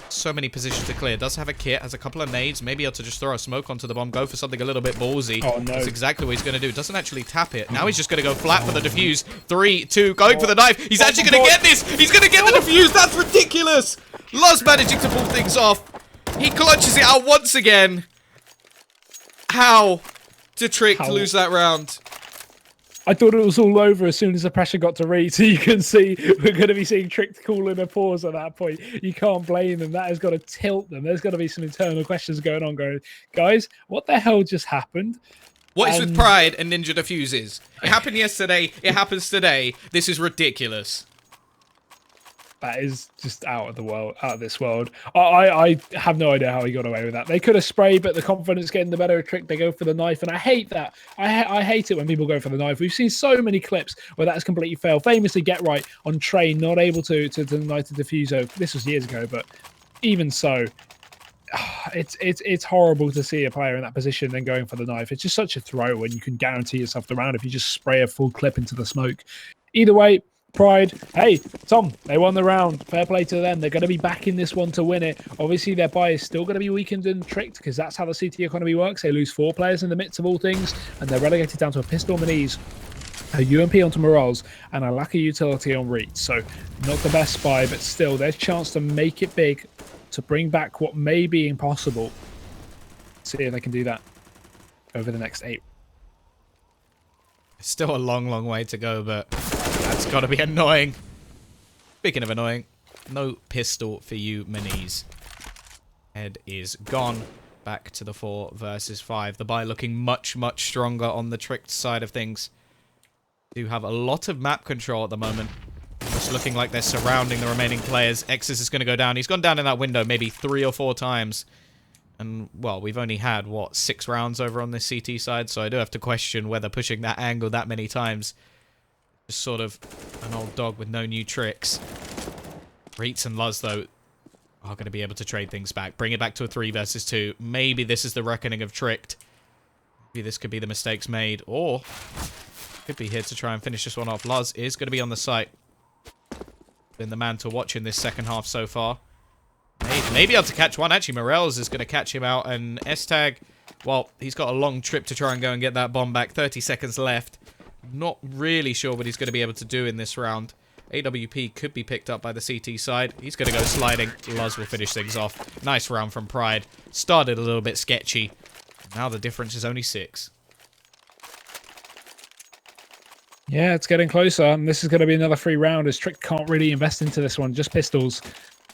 Speaker 2: So many positions to clear. Does have a kit, has a couple of nades, maybe able to just throw a smoke onto the bomb, go for something a little bit ballsy.
Speaker 3: Oh, no.
Speaker 2: That's exactly what he's going to do. Doesn't actually tap it. Now he's just going to go flat for the defuse. 3, 2, going for the knife. He's actually going to get this. He's going to get the defuse. That's ridiculous. Luz managing to pull things off. He clutches it out once again. How did Trick lose that round?
Speaker 3: I thought it was all over as soon as the pressure got to Reed. So you can see we're going to be seeing Trick calling a pause at that point. You can't blame them. That has got to tilt them. There's got to be some internal questions going on. Going, guys, what the hell just happened?
Speaker 2: What is with Pride and Ninja Defuses? It happened yesterday. It happens today. This is ridiculous.
Speaker 3: That is just out of this world. I have no idea how he got away with that. They could have sprayed, but the confidence getting the better of Trick. They go for the knife, and I hate that. I hate it when people go for the knife. We've seen so many clips where that has completely failed. Famously, Get Right on Train, not able to deny the diffuser. This was years ago, but even so, it's horrible to see a player in that position then going for the knife. It's just such a throw when you can guarantee yourself the round if you just spray a full clip into the smoke. Either way, Pride, hey, Tom, they won the round. Fair play to them. They're going to be back in this one to win it. Obviously, their buy is still going to be weakened and tricked because that's how the CT economy works. They lose 4 players in the midst of all things, and they're relegated down to a pistol Manise, a UMP onto Morales, and a lack of utility on Reed. So, not the best buy, but still, there's a chance to make it big, to bring back what may be impossible. See if they can do that over the next 8.
Speaker 2: Still a long, long way to go, but that's got to be annoying. Speaking of annoying, no pistol for you, Manise. Head is gone. Back to the 4 versus 5. The buy looking much, much stronger on the tricked side of things. Do have a lot of map control at the moment. Just looking like they're surrounding the remaining players. Exus is going to go down. He's gone down in that window maybe 3 or 4 times. And, well, we've only had, what, 6 rounds over on this CT side, so I do have to question whether pushing that angle that many times is sort of an old dog with no new tricks. Reitz and Luz, though, are going to be able to trade things back. Bring it back to a 3 versus 2. Maybe this is the reckoning of tricked. Maybe this could be the mistakes made, or could be here to try and finish this one off. Luz is going to be on the site. Been the man to watch in this second half so far. Maybe able to catch one. Actually, Morales is going to catch him out. And S-Tag, well, he's got a long trip to try and go and get that bomb back. 30 seconds left. Not really sure what he's going to be able to do in this round. AWP could be picked up by the CT side. He's going to go sliding. Luz will finish things off. Nice round from Pride. Started a little bit sketchy. Now the difference is only 6.
Speaker 3: Yeah, it's getting closer. And this is going to be another free round as Trick can't really invest into this one. Just pistols.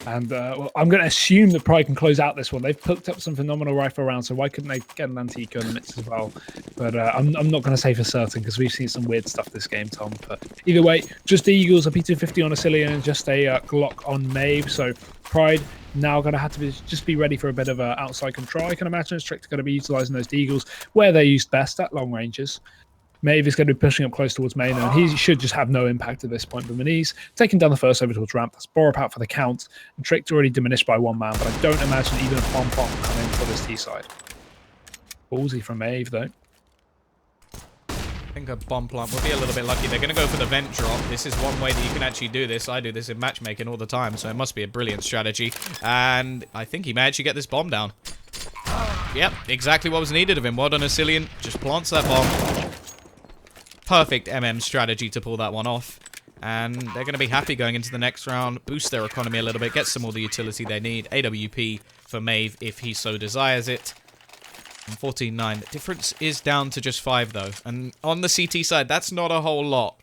Speaker 3: And well, I'm going to assume that Pride can close out this one. They've picked up some phenomenal rifle rounds, so why couldn't they get an Antico in the midst as well? But I'm not going to say for certain because we've seen some weird stuff this game, Tom. But either way, just the Eagles, a P250 on Asilian, and just a Glock on Maeve. So Pride now going to have to just be ready for a bit of outside control. I can imagine Strict going to be utilising those Eagles where they're used best at long ranges. Maeve is going to be pushing up close towards main, and he should just have no impact at this point. But Manise taking down the first over towards ramp. That's Borup out for the count. And Tricked already diminished by 1 man, but I don't imagine even a bomb pop coming for this T side. Ballsy from Maeve, though.
Speaker 2: I think a bomb plant will be a little bit lucky. They're going to go for the vent drop. This is one way that you can actually do this. I do this in matchmaking all the time, so it must be a brilliant strategy. And I think he may actually get this bomb down. Yep, exactly what was needed of him. Well done, Asilian. Just plants that bomb. Perfect MM strategy to pull that one off. And they're going to be happy going into the next round. Boost their economy a little bit. Get some more of the utility they need. AWP for Maeve if he so desires it. And 14-9. The difference is down to just 5 though. And on the CT side, that's not a whole lot.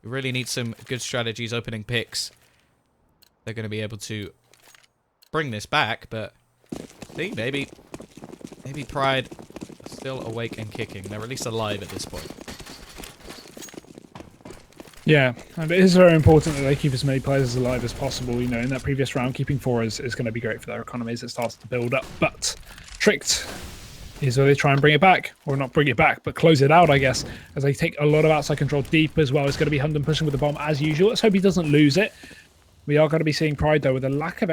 Speaker 2: You really need some good strategies opening picks. They're going to be able to bring this back. But see, maybe Pride are still awake and kicking. They're at least alive at this point.
Speaker 3: Yeah, and it is very important that they keep as many players alive as possible. You know, in that previous round, keeping 4 is going to be great for their economy as it starts to build up. But Tricked is where they try and bring it back, or not bring it back, but close it out, I guess, as they take a lot of outside control deep as well. It's going to be Hunden pushing with the bomb as usual. Let's hope he doesn't lose it. We are going to be seeing Pride, though, with a lack of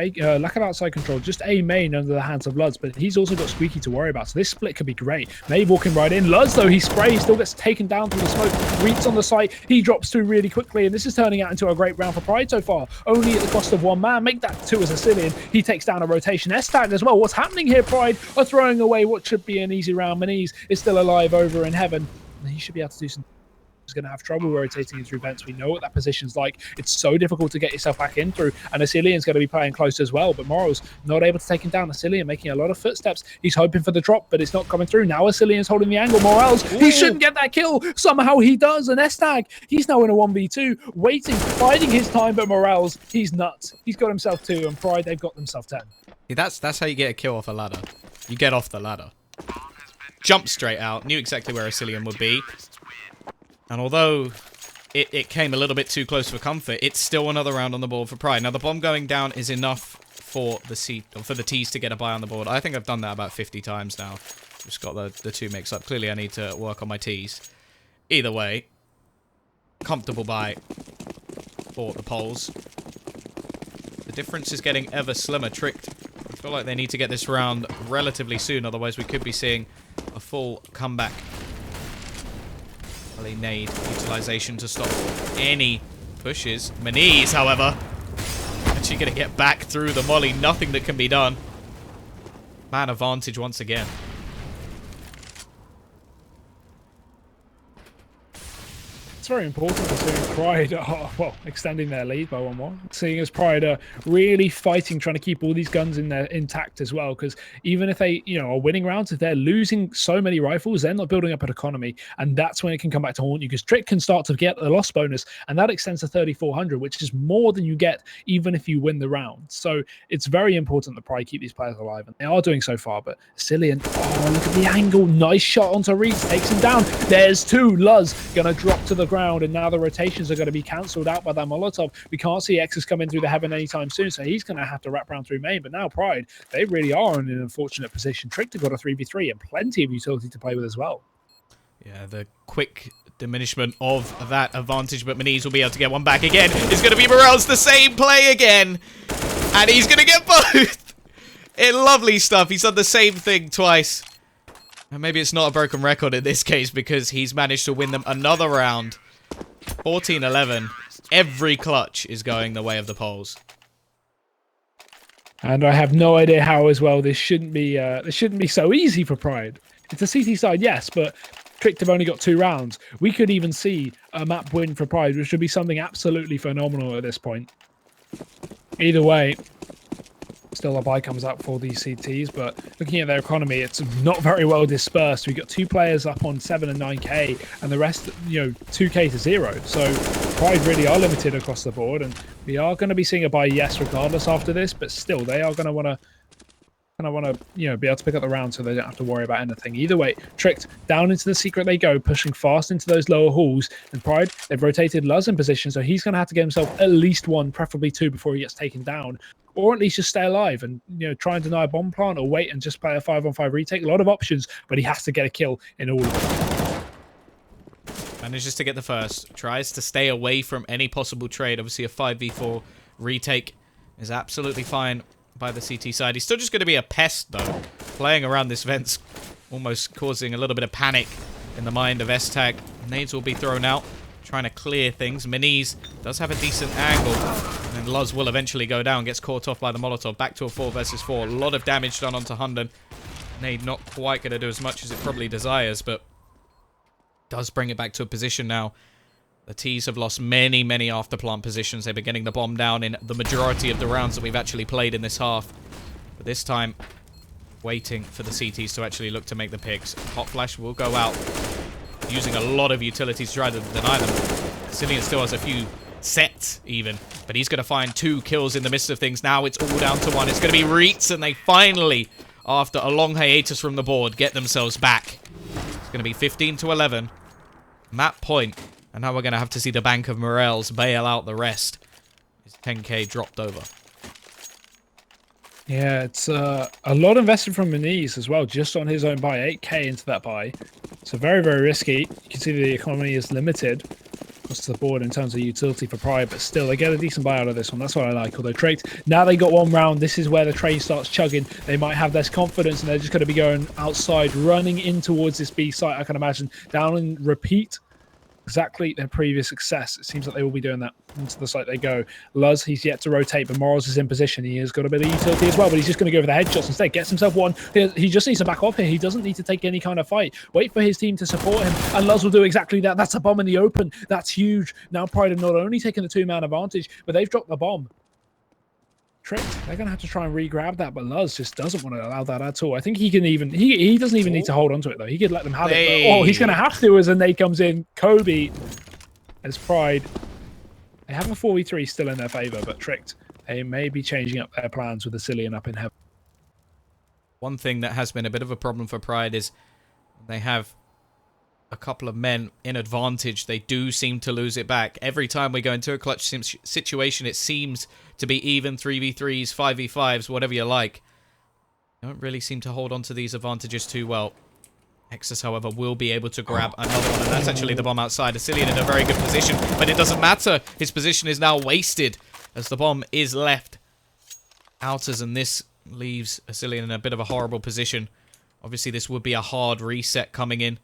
Speaker 3: outside control. Just a main under the hands of Luz, but he's also got Squeaky to worry about. So this split could be great. Maeve walking right in. Luz, though, he sprays, still gets taken down through the smoke. Reed's on the site. He drops 2 really quickly, and this is turning out into a great round for Pride so far. Only at the cost of 1 man. Make that 2 as a Sicilian. He takes down a rotation. S-Tag as well. What's happening here, Pride? Are throwing away what should be an easy round. Manise is still alive over in heaven. And he should be able to do some... Is going to have trouble rotating through vents. We know what that position's like. It's so difficult to get yourself back in through, and Asilian's going to be playing close as well, but Morals not able to take him down. Asilian making a lot of footsteps. He's hoping for the drop, but it's not coming through. Now Asilian's holding the angle. Morals, he shouldn't get that kill. Somehow he does, and S-Tag, he's now in a 1v2, waiting, biding his time, but Morals, he's nuts. He's got himself 2, and Pride, they've got themselves 10.
Speaker 2: See, that's how you get a kill off a ladder. You get off the ladder. Jump straight out. Knew exactly where Asilian would be. And although it came a little bit too close for comfort, it's still another round on the board for Pride. Now, the bomb going down is enough for the T's to get a buy on the board. I think I've done that about 50 times now. Just got the 2 mixed up. Clearly, I need to work on my T's. Either way, comfortable buy for the Poles. The difference is getting ever slimmer. Tricked feel like they need to get this round relatively soon, otherwise we could be seeing a full comeback. Well, they need utilization to stop any pushes. Maniz, however, actually going to get back through the molly. Nothing that can be done. Man advantage once again.
Speaker 3: It's very important for seeing Pride, well, extending their lead by 1-1. Seeing as Pride are really fighting, trying to keep all these guns in there intact as well. Because even if they, are winning rounds, if they're losing so many rifles, they're not building up an economy, and that's when it can come back to haunt you. Because Trick can start to get the loss bonus, and that extends to 3,400, which is more than you get even if you win the round. So it's very important that Pride keep these players alive, and they are doing so far. But Cillian, oh, look at the angle! Nice shot onto Reeds, takes him down. There's two. Luz gonna drop to the ground, and now the rotations are going to be cancelled out by that Molotov. We can't see X's coming through the heaven anytime soon, so he's going to have to wrap around through main. But now Pride, they really are in an unfortunate position. Trickter got a 3v3 and plenty of utility to play with as well.
Speaker 2: Yeah, the quick diminishment of that advantage, but Maniz will be able to get one back again. It's going to be Morel's the same play again, and he's going to get both. Lovely stuff. He's done the same thing twice. And maybe it's not a broken record in this case because he's managed to win them another round. 14-11. Every clutch is going the way of the Poles.
Speaker 3: And I have no idea how as well this shouldn't be so easy for Pride. It's a CT side, yes, but Tricked have only got 2 rounds. We could even see a map win for Pride, which would be something absolutely phenomenal at this point. Either way, still a buy comes out for these CTs, but looking at their economy, it's not very well dispersed. We've got 2 players up on 7 and 9k, and the rest, 2k to 0. So Pride really are limited across the board, and we are going to be seeing a buy, yes, regardless after this, but still, they are going to want to be able to pick up the round so they don't have to worry about anything. Either way, Tricked, down into the secret they go, pushing fast into those lower halls, and Pride, they've rotated Luz in position, so he's going to have to get himself at least 1, preferably 2, before he gets taken down. Or at least just stay alive and try and deny a bomb plant, or wait and just play a 5-on-5 retake. A lot of options, but he has to get a kill in all of them.
Speaker 2: Manages to get the first. Tries to stay away from any possible trade. Obviously a 5v4 retake is absolutely fine by the CT side. He's still just going to be a pest though. Playing around this vent's almost causing a little bit of panic in the mind of S-Tag. Nades will be thrown out, trying to clear things. Maniz does have a decent angle. And Luz will eventually go down, gets caught off by the Molotov. Back to a 4 versus 4. A lot of damage done onto Hunden. Nade not quite going to do as much as it probably desires, but does bring it back to a position now. The T's have lost many, many after-plant positions. They've been getting the bomb down in the majority of the rounds that we've actually played in this half. But this time, waiting for the CTs to actually look to make the picks. Hot Flash will go out, using a lot of utilities to try to deny them. Cillian still has a few sets even, but he's going to find 2 kills in the midst of things. Now it's all down to 1. It's going to be Reetz, and they finally, after a long hiatus from the board, get themselves back. It's going to be 15-11. Map point, and now we're going to have to see the Bank of Morels bail out the rest. His 10k dropped over.
Speaker 3: Yeah, it's a lot invested from Maniz as well, just on his own buy, 8k into that buy. So very, very risky. You can see the economy is limited across the board in terms of utility for Pride, but still, they get a decent buy out of this one. That's what I like. Although Trait, now they got 1 round, this is where the train starts chugging. They might have less confidence, and they're just going to be going outside, running in towards this B site, I can imagine. Down and repeat exactly their previous success. It seems like they will be doing that. Into the site they go. Luz, he's yet to rotate, but Morals is in position. He has got a bit of utility as well, but he's just going to go for the headshots instead. Gets himself 1. He just needs to back off here. He doesn't need to take any kind of fight. Wait for his team to support him, and Luz will do exactly that. That's a bomb in the open. That's huge. Now Pride have not only taken the 2-man advantage, but they've dropped the bomb. Tricked. They're going to have to try and re-grab that, but Luz just doesn't want to allow that at all. I think he can even... He doesn't even need to hold on to it, though. He could let them have it. But, he's going to have to as a nade comes in. Kobe as Pride. They have a 4v3 still in their favour, but Tricked, they may be changing up their plans with the Cillian up in heaven.
Speaker 2: One thing that has been a bit of a problem for Pride is they have a couple of men in advantage. They do seem to lose it back. Every time we go into a clutch situation, it seems to be even 3v3s, 5v5s, whatever you like. They don't really seem to hold on to these advantages too well. Nexus, however, will be able to grab another one, and that's actually the bomb outside. Cillian in a very good position, but it doesn't matter. His position is now wasted as the bomb is left. Outers, and this leaves Asilian in a bit of a horrible position. Obviously, this would be a hard reset coming in.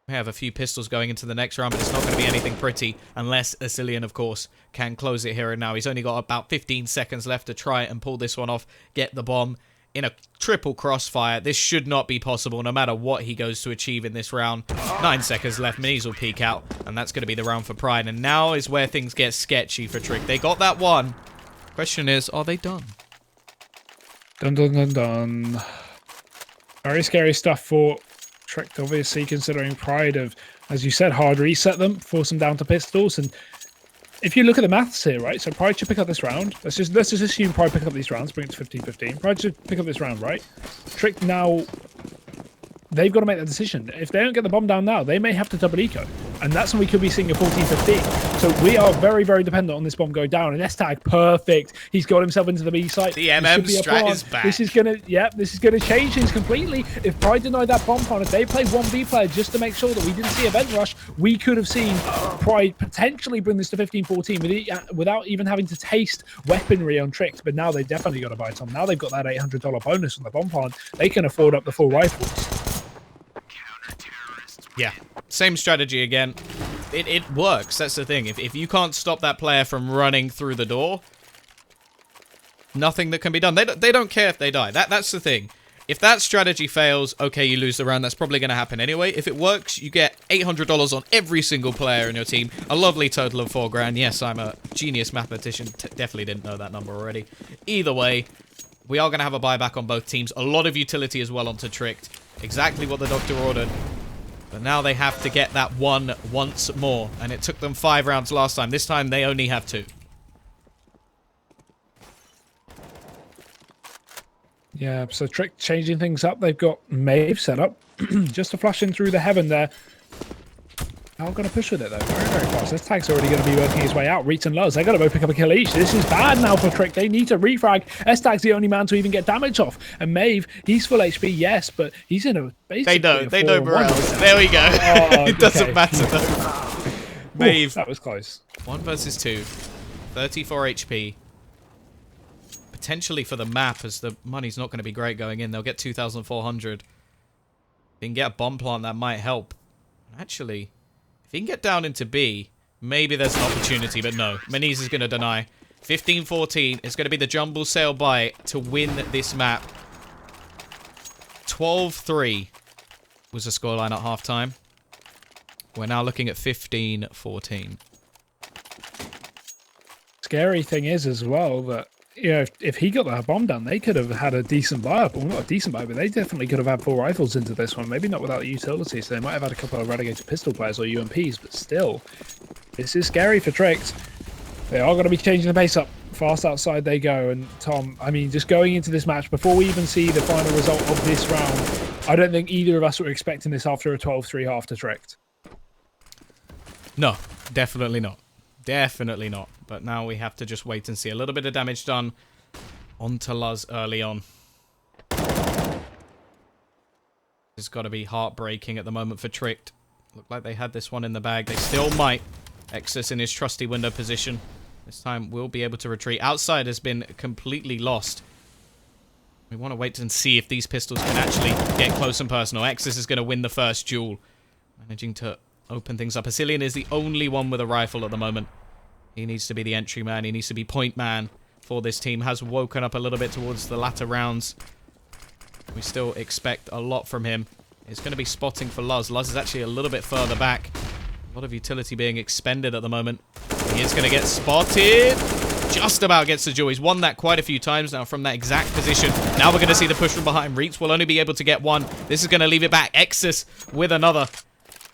Speaker 2: We have a few pistols going into the next round, but it's not going to be anything pretty unless Asilian, of course, can close it here and now. He's only got about 15 seconds left to try and pull this one off, get the bomb in a triple crossfire. This should not be possible no matter what he goes to achieve in this round. 9 seconds left. Minis will peek out, and that's going to be the round for Pride. And now is where things get sketchy for Trick. They got that one. Question is, are they done?
Speaker 3: Dun dun dun dun. Very scary stuff for Tricked, obviously, considering Pride have, as you said, hard reset them, force them down to pistols. And if you look at the maths here, right? So Pride should pick up this round. Let's just assume Pride pick up these rounds, bring it to 15-15. Pride should pick up this round, right? Tricked now, they've got to make that decision. If they don't get the bomb down now, they may have to double eco. And that's when we could be seeing a 14-15. So we are very, very dependent on this bomb going down. And S-Tag, perfect. He's got himself into the B site.
Speaker 2: The MM strat is back.
Speaker 3: This is gonna change things completely. If Pride denied that bomb plant, if they played 1B player just to make sure that we didn't see event rush, we could have seen Pride potentially bring this to 15-14 without even having to taste weaponry on Tricked. But now they've definitely got to buy some. Now they've got that $800 bonus on the bomb plant. They can afford up the full rifles.
Speaker 2: Yeah, same strategy again. It works, that's the thing. If you can't stop that player from running through the door, nothing that can be done. They don't care if they die. That's the thing. If that strategy fails, okay, you lose the round. That's probably going to happen anyway. If it works, you get $800 on every single player in your team. A lovely total of $4,000. Yes, I'm a genius mathematician. Definitely didn't know that number already. Either way, we are going to have a buyback on both teams. A lot of utility as well onto Tricked. Exactly what the doctor ordered. But now they have to get that one once more. And it took them 5 rounds last time. This time, they only have 2.
Speaker 3: Yeah, so Trick changing things up. They've got Maeve set up. Just to flash in through the heaven there. Not going to push with it, though. Very, very fast. This tag's already going to be working his way out. Reets and Luz, they've got to both pick up a kill each. This is bad now for Trick. They need to refrag. S-Tag's the only man to even get damage off. And Maeve, he's full HP, yes, but he's in a basically
Speaker 2: They know morales. There we go.
Speaker 3: Oh,
Speaker 2: it doesn't matter, though. Maeve.
Speaker 3: That was close. 1
Speaker 2: versus 2. 34 HP. Potentially for the map, as the money's not going to be great going in. They'll get 2,400. They can get a bomb plant, that might help. Actually, if he can get down into B, maybe there's an opportunity, but no. Maniz is going to deny. 15-14 is going to be the jumble sale buy to win this map. 12-3 was the scoreline at halftime. We're now looking at 15-14.
Speaker 3: Scary thing is as well that, you know, if he got that bomb down, they could have had a decent buy-up. Well, not a decent buy, but they definitely could have had 4 rifles into this one. Maybe not without utility, so they might have had a couple of Relegated pistol players or UMPs, but still, this is scary for Tricked. They are going to be changing the pace up. Fast outside they go. And Tom, I mean, just going into this match, before we even see the final result of this round, I don't think either of us were expecting this after a 12-3 half to Tricked.
Speaker 2: No, definitely not. Definitely not. But now we have to just wait and see. A little bit of damage done onto Luz early on. It's got to be heartbreaking at the moment for Tricked. Looked like they had this one in the bag. They still might. Exus in his trusty window position. This time we'll be able to retreat. Outside has been completely lost. We want to wait and see if these pistols can actually get close and personal. Exus is going to win the first duel. Managing to open things up. Asilian is the only one with a rifle at the moment. He needs to be the entry man. He needs to be point man for this team. Has woken up a little bit towards the latter rounds. We still expect a lot from him. It's going to be spotting for Luz. Luz is actually a little bit further back. A lot of utility being expended at the moment. He is going to get spotted. Just about gets the duel. He's won that quite a few times now from that exact position. Now we're going to see the push from behind. Reets will only be able to get 1. This is going to leave it back. Exus with another.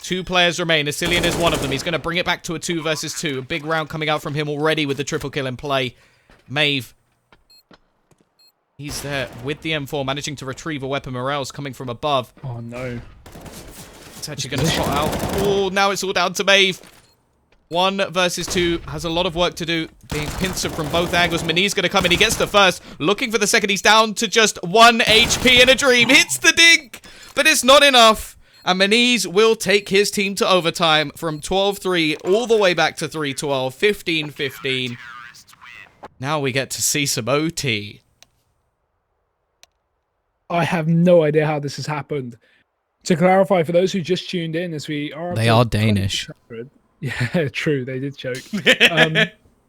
Speaker 2: 2 players remain. Asilian is one of them. He's going to bring it back to a 2 versus 2. A big round coming out from him already with the triple kill in play. Maeve. He's there with the M4, managing to retrieve a weapon. Morales coming from above.
Speaker 3: Oh, no.
Speaker 2: It's actually going to spot out. Oh, now it's all down to Maeve. 1 versus 2. Has a lot of work to do. Being pincered from both angles. Mani's going to come in. He gets the first. Looking for the second. He's down to just 1 HP in a dream. Hits the dink. But it's not enough. And Maniz will take his team to overtime from 12-3 all the way back to 3-12, 15-15. Now we get to see some OT.
Speaker 3: I have no idea how this has happened. To clarify, for those who just tuned in, as we are...
Speaker 2: They are Danish.
Speaker 3: Yeah, true. They did choke.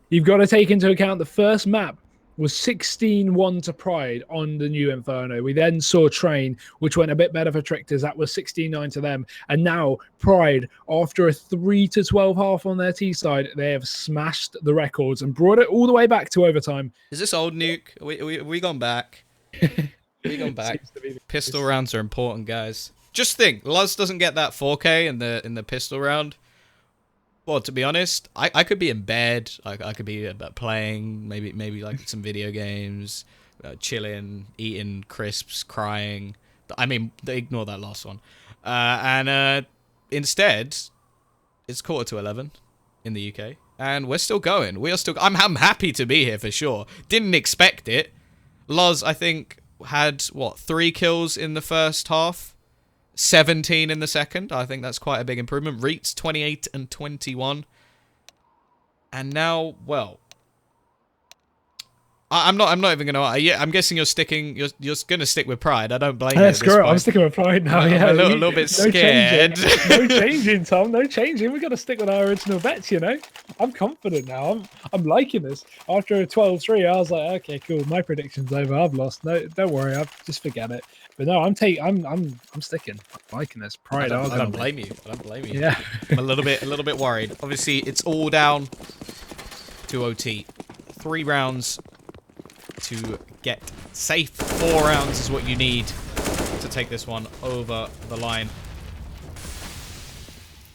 Speaker 3: You've got to take into account the first map was 16-1 to Pride on the new Inferno. We then saw Train, which went a bit better for Tricksters. That was 16-9 to them. And now Pride, after a 3-12 half on their T side, they have smashed the records and brought it all the way back to overtime.
Speaker 2: Is this old nuke? We gone back? We gone back? Pistol rounds are important, guys. Just think, Luz doesn't get that 4K in the pistol round. Well, to be honest, I could be in bed. I could be playing, maybe like some video games, chilling, eating crisps, crying. I mean, ignore that last one. And instead, it's 11:15 in the UK, and we're still going. We are still. I'm happy to be here for sure. Didn't expect it. Luz, I think, had what 3 kills in the first half. 17 in the second. I think that's quite a big improvement. Reets 28 and 21. And now, well, I'm not even gonna. Yeah, I'm guessing you're sticking. You're gonna stick with Pride. I don't blame you.
Speaker 3: Screw it. I'm sticking with Pride now.
Speaker 2: I'm
Speaker 3: yeah,
Speaker 2: a little bit scared.
Speaker 3: No changing, Tom. No changing. We've got to stick with our original bets. You know, I'm confident now. I'm liking this. After a 12-3, I was like, okay, cool. My prediction's over. I've lost. No, don't worry. Just forget it. But no, I'm sticking. I'm liking this. Pride.
Speaker 2: I don't blame you. I don't blame you.
Speaker 3: Yeah.
Speaker 2: I'm a little bit worried. Obviously, it's all down to OT. 3 rounds to get safe. 4 rounds is what you need to take this one over the line.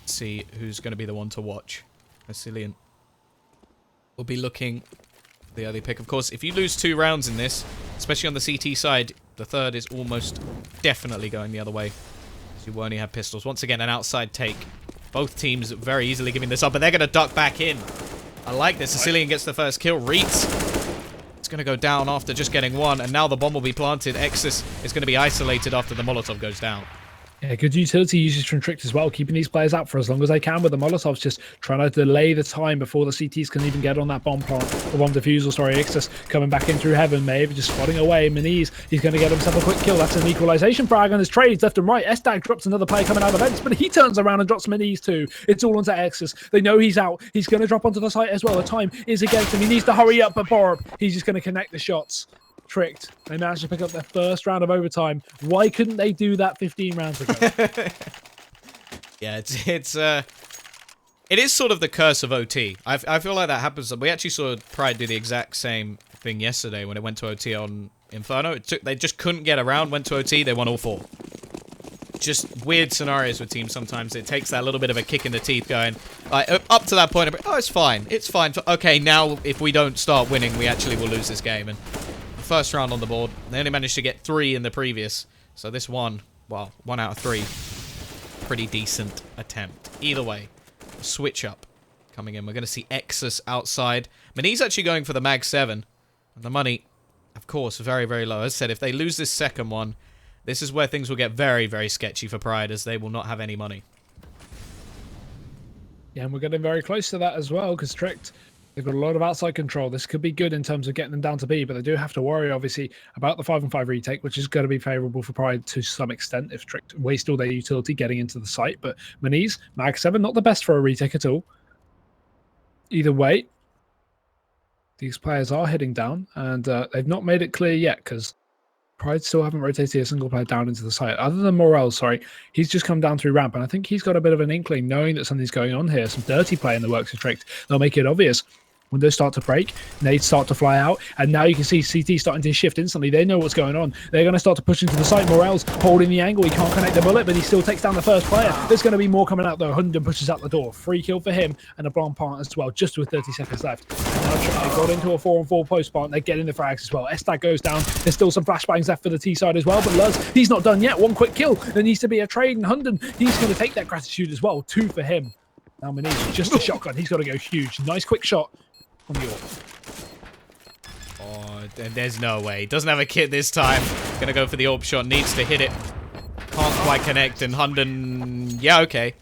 Speaker 2: Let's see who's going to be the one to watch. Vasilian will be looking for the early pick. Of course, if you lose 2 rounds in this, especially on the CT side, the third is almost definitely going the other way. So you only have pistols. Once again, an outside take. Both teams very easily giving this up, but they're going to duck back in. I like this. Sicilian gets the first kill. Reets. It's going to go down after just getting 1, and now the bomb will be planted. Exus is going to be isolated after the Molotov goes down. Yeah,
Speaker 3: good utility usage from Tricked as well, keeping these players out for as long as they can with the Molotovs, just trying to delay the time before the CTs can even get on that bomb plant, or bomb defusal, sorry. Ixus coming back in through heaven, Maeve just spotting away. Maniz, he's going to get himself a quick kill. That's an equalization frag on his trades left and right. Estag drops another player coming out of the vents, but he turns around and drops Maniz too. It's all onto Exus. They know he's out. He's going to drop onto the site as well. The time is against him. He needs to hurry up, but Borb, he's just going to connect the shots. Tricked. They managed to pick up their first round of overtime. Why couldn't they do that 15 rounds ago?
Speaker 2: Yeah, it is sort of the curse of OT. I feel like that happens. We actually saw Pride do the exact same thing yesterday when it went to OT on Inferno. They just couldn't get around, went to OT, they won all 4. Just weird scenarios with teams sometimes. It takes that little bit of a kick in the teeth going, like, up to that point, oh, it's fine. It's fine. Okay, now if we don't start winning, we actually will lose this game. And first round on the board. They only managed to get 3 in the previous. So this one, well, 1 out of 3. Pretty decent attempt. Either way, switch up coming in. We're going to see Exus outside. Mani's actually going for the Mag 7. And the money, of course, very, very low. As I said, if they lose this second one, this is where things will get very, very sketchy for Pride, as they will not have any money.
Speaker 3: Yeah, and we're getting very close to that as well, because Tricked, they've got a lot of outside control. This could be good in terms of getting them down to B, but they do have to worry, obviously, about the 5-on-5 retake, which is going to be favourable for Pride to some extent if Tricked waste all their utility getting into the site. But Maniz, Mag 7, not the best for a retake at all. Either way, these players are heading down, and they've not made it clear yet, because Pride still haven't rotated a single player down into the site. Other than Morel, sorry, he's just come down through ramp, and I think he's got a bit of an inkling, knowing that something's going on here. Some dirty play in the works of Tricked. They'll make it obvious. Windows start to break, nades start to fly out, and now you can see CT starting to shift instantly. They know what's going on. They're going to start to push into the site. Morel's holding the angle. He can't connect the bullet, but he still takes down the first player. There's going to be more coming out, though. Hunden pushes out the door. Free kill for him, and a bomb plant as well, just with 30 seconds left. Now they got into a 4-on-4 post plant. They're getting the frags as well. Estag goes down. There's still some flashbangs left for the T side as well, but Luz, he's not done yet. 1 quick kill. There needs to be a trade, and Hunden, he's going to take that gratitude as well. 2 for him. Now Maniz, just a shotgun. He's got to go huge. Nice quick shot.
Speaker 2: Oh, there's no way. Doesn't have a kit this time. Gonna go for the AWP shot. Needs to hit it. Can't quite connect. And Hunden, yeah, okay.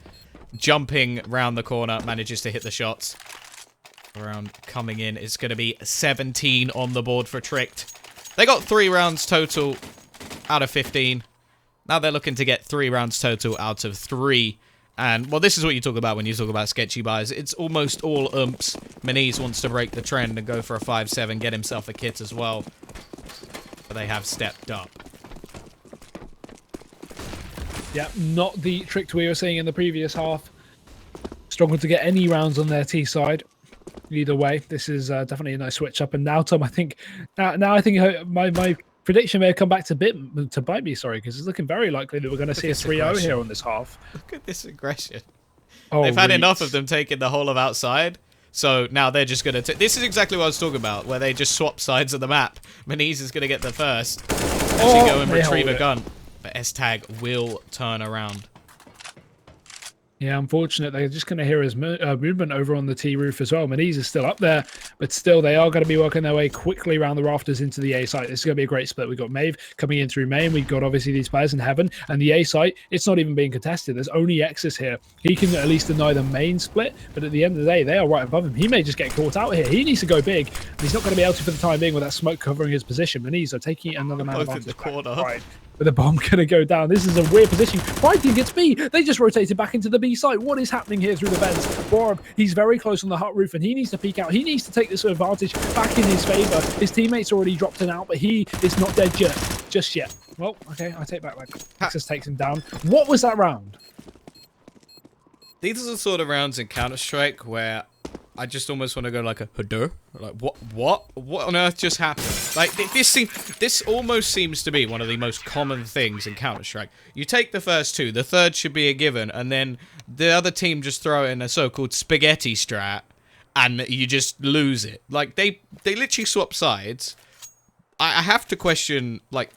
Speaker 2: Jumping round the corner. Manages to hit the shots. Round coming in. It's gonna be 17 on the board for Tricked. They got 3 rounds total. out of 15. Now they're looking to get 3 rounds total out of 3. And, well, this is what you talk about when you talk about sketchy buys. It's almost all umps. Maniz wants to break the trend and go for a 5-7, get himself a kit as well. But they have stepped up.
Speaker 3: Yeah, not the trick we were seeing in the previous half. Struggle to get any rounds on their T side. Either way, this is definitely a nice switch up. And now, Tom, I think I think my prediction may have come back to bite me. Sorry, because it's looking very likely that we're going to see a 3-0 here on this half.
Speaker 2: Look at this aggression.
Speaker 3: Oh,
Speaker 2: They've had enough of them taking the whole of outside. So now they're just going to... This is exactly what I was talking about, where they just swap sides of the map. Maniz is going to get the first. Actually go and retrieve a gun. But S-Tag will turn around.
Speaker 3: Yeah, unfortunate. They're just going to hear his movement over on the T roof as well. Maniz is still up there, but still they are going to be working their way quickly around the rafters into the A site. This is going to be a great split. We've got Maeve coming in through main. We've got obviously these players in heaven, and the A site, it's not even being contested. There's only X's here. He can at least deny the main split, but at the end of the day, they are right above him. He may just get caught out here. He needs to go big, and he's not going to be able to for the time being with that smoke covering his position. Maniz are taking another man
Speaker 2: Both in the corner.
Speaker 3: Right. With the bomb going to go down. This is a weird position. Pride think it's B. They just rotated back into the B site. What is happening here through the vents? Borb, he's very close on the hut roof, and he needs to peek out. He needs to take this advantage back in his favor. His teammates already dropped him out, but he is not dead just yet. Well, okay, I take back that. Texas takes him down. What was that round?
Speaker 2: These are the sort of rounds in Counter-Strike where I just almost want to go like a Hadou. Like, what on earth just happened? Like, this almost seems to be one of the most common things in Counter-Strike. You take the first 2, the third should be a given, and then the other team just throw in a so-called spaghetti strat, and you just lose it. Like, they literally swap sides. I have to question, like,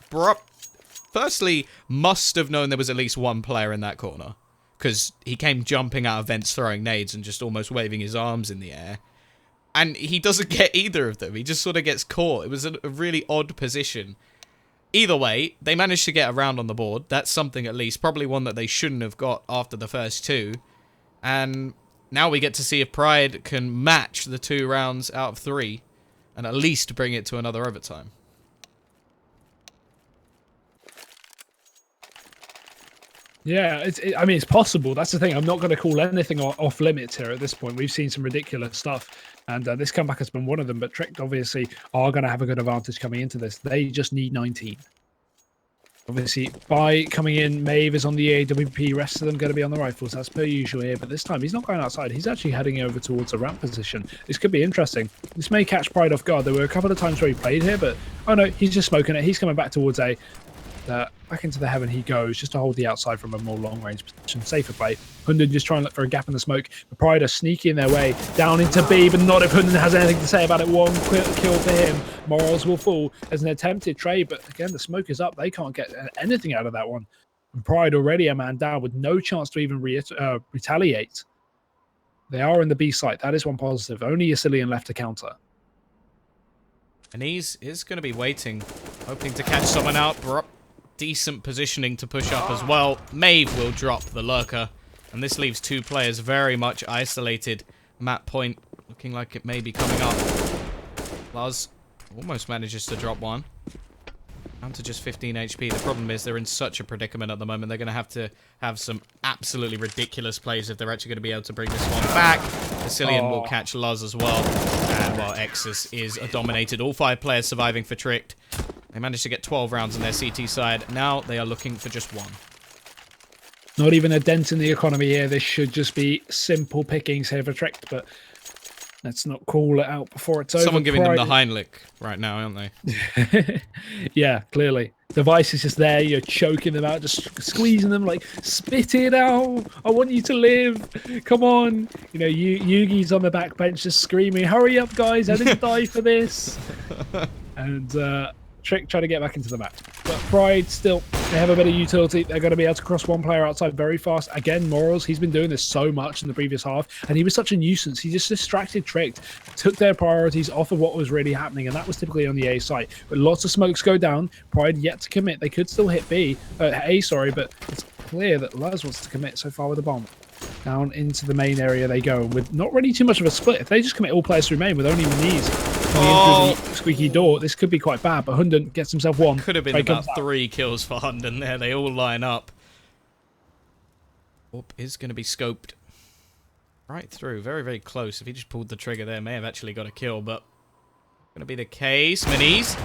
Speaker 2: firstly, must have known there was at least one player in that corner. Because he came jumping out of vents, throwing nades, and just almost waving his arms in the air. And he doesn't get either of them. He just sort of gets caught. It was a really odd position. Either way, they managed to get a round on the board. That's something at least. Probably one that they shouldn't have got after the first 2. And now we get to see if Pride can match the 2 rounds out of 3. And at least bring it to another overtime.
Speaker 3: Yeah, I mean, it's possible. That's the thing. I'm not going to call anything off limits here at this point. We've seen some ridiculous stuff, and this comeback has been one of them. But Tricked, obviously, are going to have a good advantage coming into this. They just need 19. Obviously, by coming in, Maeve is on the AWP. Rest of them going to be on the rifles. That's per usual here. But this time, he's not going outside. He's actually heading over towards a ramp position. This could be interesting. This may catch Pride off guard. There were a couple of times where he played here, but oh no, he's just smoking it. He's coming back towards A. Back into the heaven he goes, just to hold the outside from a more long-range position. Safer play. Hunden just trying to look for a gap in the smoke. The Pride are sneaking their way down into B, but not if Hunden has anything to say about it. One quick kill for him. Morals will fall as an attempted trade, but again, the smoke is up. They can't get anything out of that one. And Pride already a man down with no chance to even retaliate. They are in the B site. That is one positive. Only Yacilian left to counter.
Speaker 2: And he's going to be waiting, hoping to catch someone out. Decent positioning to push up as well. Maeve will drop the lurker, and this leaves 2 players very much isolated. Map point looking like it may be coming up. Luz almost manages to drop one. Down to just 15 HP. The problem is they're in such a predicament at the moment. They're going to have some absolutely ridiculous plays if they're actually going to be able to bring this one back. Yacilian will catch Luz as well. And while Exus is dominated, all 5 players surviving for Tricked. They managed to get 12 rounds on their CT side. Now they are looking for just 1.
Speaker 3: Not even a dent in the economy here. This should just be simple pickings here for Tricked, but let's not call it out before it's over.
Speaker 2: Someone giving them the Heimlich right now, aren't they?
Speaker 3: Yeah, clearly. Device is just there. You're choking them out, just squeezing them like, spit it out. I want you to live. Come on. You know, Yugi's on the back bench just screaming, hurry up, guys. I didn't die for this. And Trick trying to get back into the match. But Pride still, they have a bit of utility. They're going to be able to cross one player outside very fast. Again, Morals, he's been doing this so much in the previous half, and he was such a nuisance. He just distracted Tricked, took their priorities off of what was really happening, and that was typically on the A site. But lots of smokes go down. Pride yet to commit. They could still hit A, sorry, but it's clear that Luz wants to commit so far with the bomb. Down into the main area they go, with not really too much of a split. If they just commit all players through main with only Maniz coming in through the squeaky door. This could be quite bad, but Hunden gets himself one.
Speaker 2: Could have been about 3 kills for Hunden there. They all line up. Orp is going to be scoped right through. Very, very close. If he just pulled the trigger there, may have actually got a kill, but going to be the case. Minis.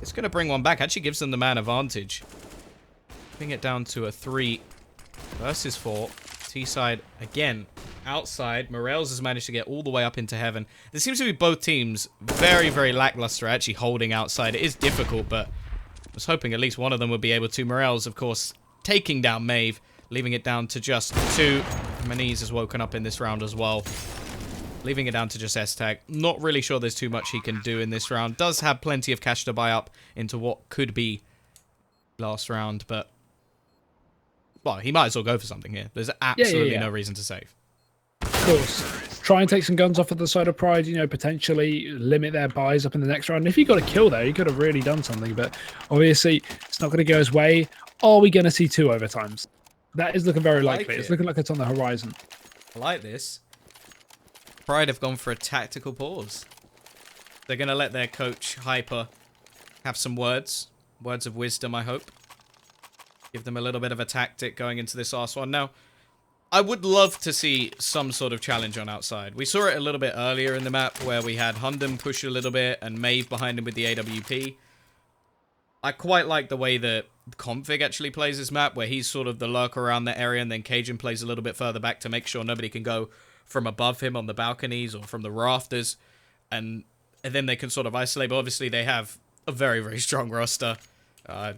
Speaker 2: It's going to bring one back. Actually gives them the man advantage. Bring it down to a 3 versus 4. T-side again. Outside. Morels has managed to get all the way up into heaven. There seems to be both teams very, very lackluster actually holding outside. It is difficult, but I was hoping at least one of them would be able to. Morels, of course, taking down Maeve, leaving it down to just 2. Maniz has woken up in this round as well. Leaving it down to just S-Tag. Not really sure there's too much he can do in this round. Does have plenty of cash to buy up into what could be last round, but well, he might as well go for something here. There's absolutely no reason to save.
Speaker 3: Of course. Try and take some guns off at the side of Pride, you know, potentially limit their buys up in the next round. And if you got a kill there, you could have really done something, but obviously it's not going to go his way. Are we going to see 2 overtimes? That is looking very likely. It's looking like it's on the horizon.
Speaker 2: I like this. Pride have gone for a tactical pause. They're going to let their coach, Hyper, have some words. Words of wisdom, I hope. Give them a little bit of a tactic going into this last one. Now, I would love to see some sort of challenge on outside. We saw it a little bit earlier in the map where we had Hunden push a little bit and Maeve behind him with the AWP. I quite like the way that Config actually plays this map, where he's sort of the lurker around the area and then Cajun plays a little bit further back to make sure nobody can go from above him on the balconies or from the rafters. And then they can sort of isolate. But obviously they have a very, very strong roster,